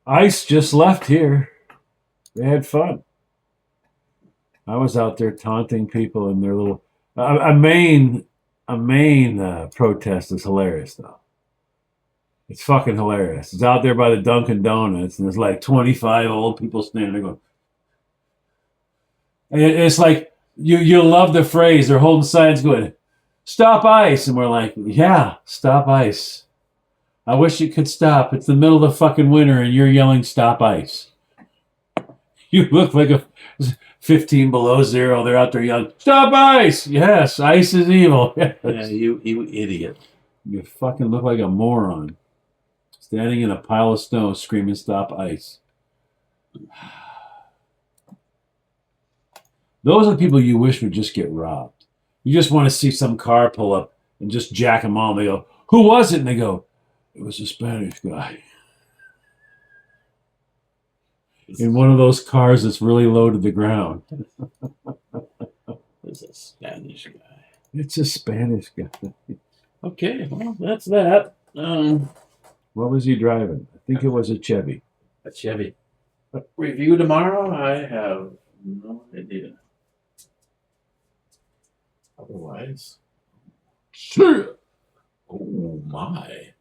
ICE just left here. They had fun. I was out there taunting people in their little. A Maine protest is hilarious, though. It's fucking hilarious. It's out there by the Dunkin' Donuts, and there's like 25 old people standing there going. And it's like you love the phrase. They're holding signs going, "Stop ICE," and we're like, "Yeah, stop ICE." I wish it could stop. It's the middle of the fucking winter, and you're yelling, "Stop ICE." You look like a 15 below zero. They're out there yelling, "Stop ICE!" Yes, ICE is evil. Yes. Yeah, you idiot. You fucking look like a moron. Standing in a pile of snow screaming, "Stop ICE." Those are the people you wish would just get robbed. You just want to see some car pull up and just jack them all. They go, "Who was it?" And they go, "It was a Spanish guy." In one of those cars that's really low to the ground. is a Spanish guy. It's a Spanish guy. Okay, well, that's that. What was he driving? I think it was a Chevy. A Chevy. Review tomorrow? I have no idea. Otherwise, sure. Oh my.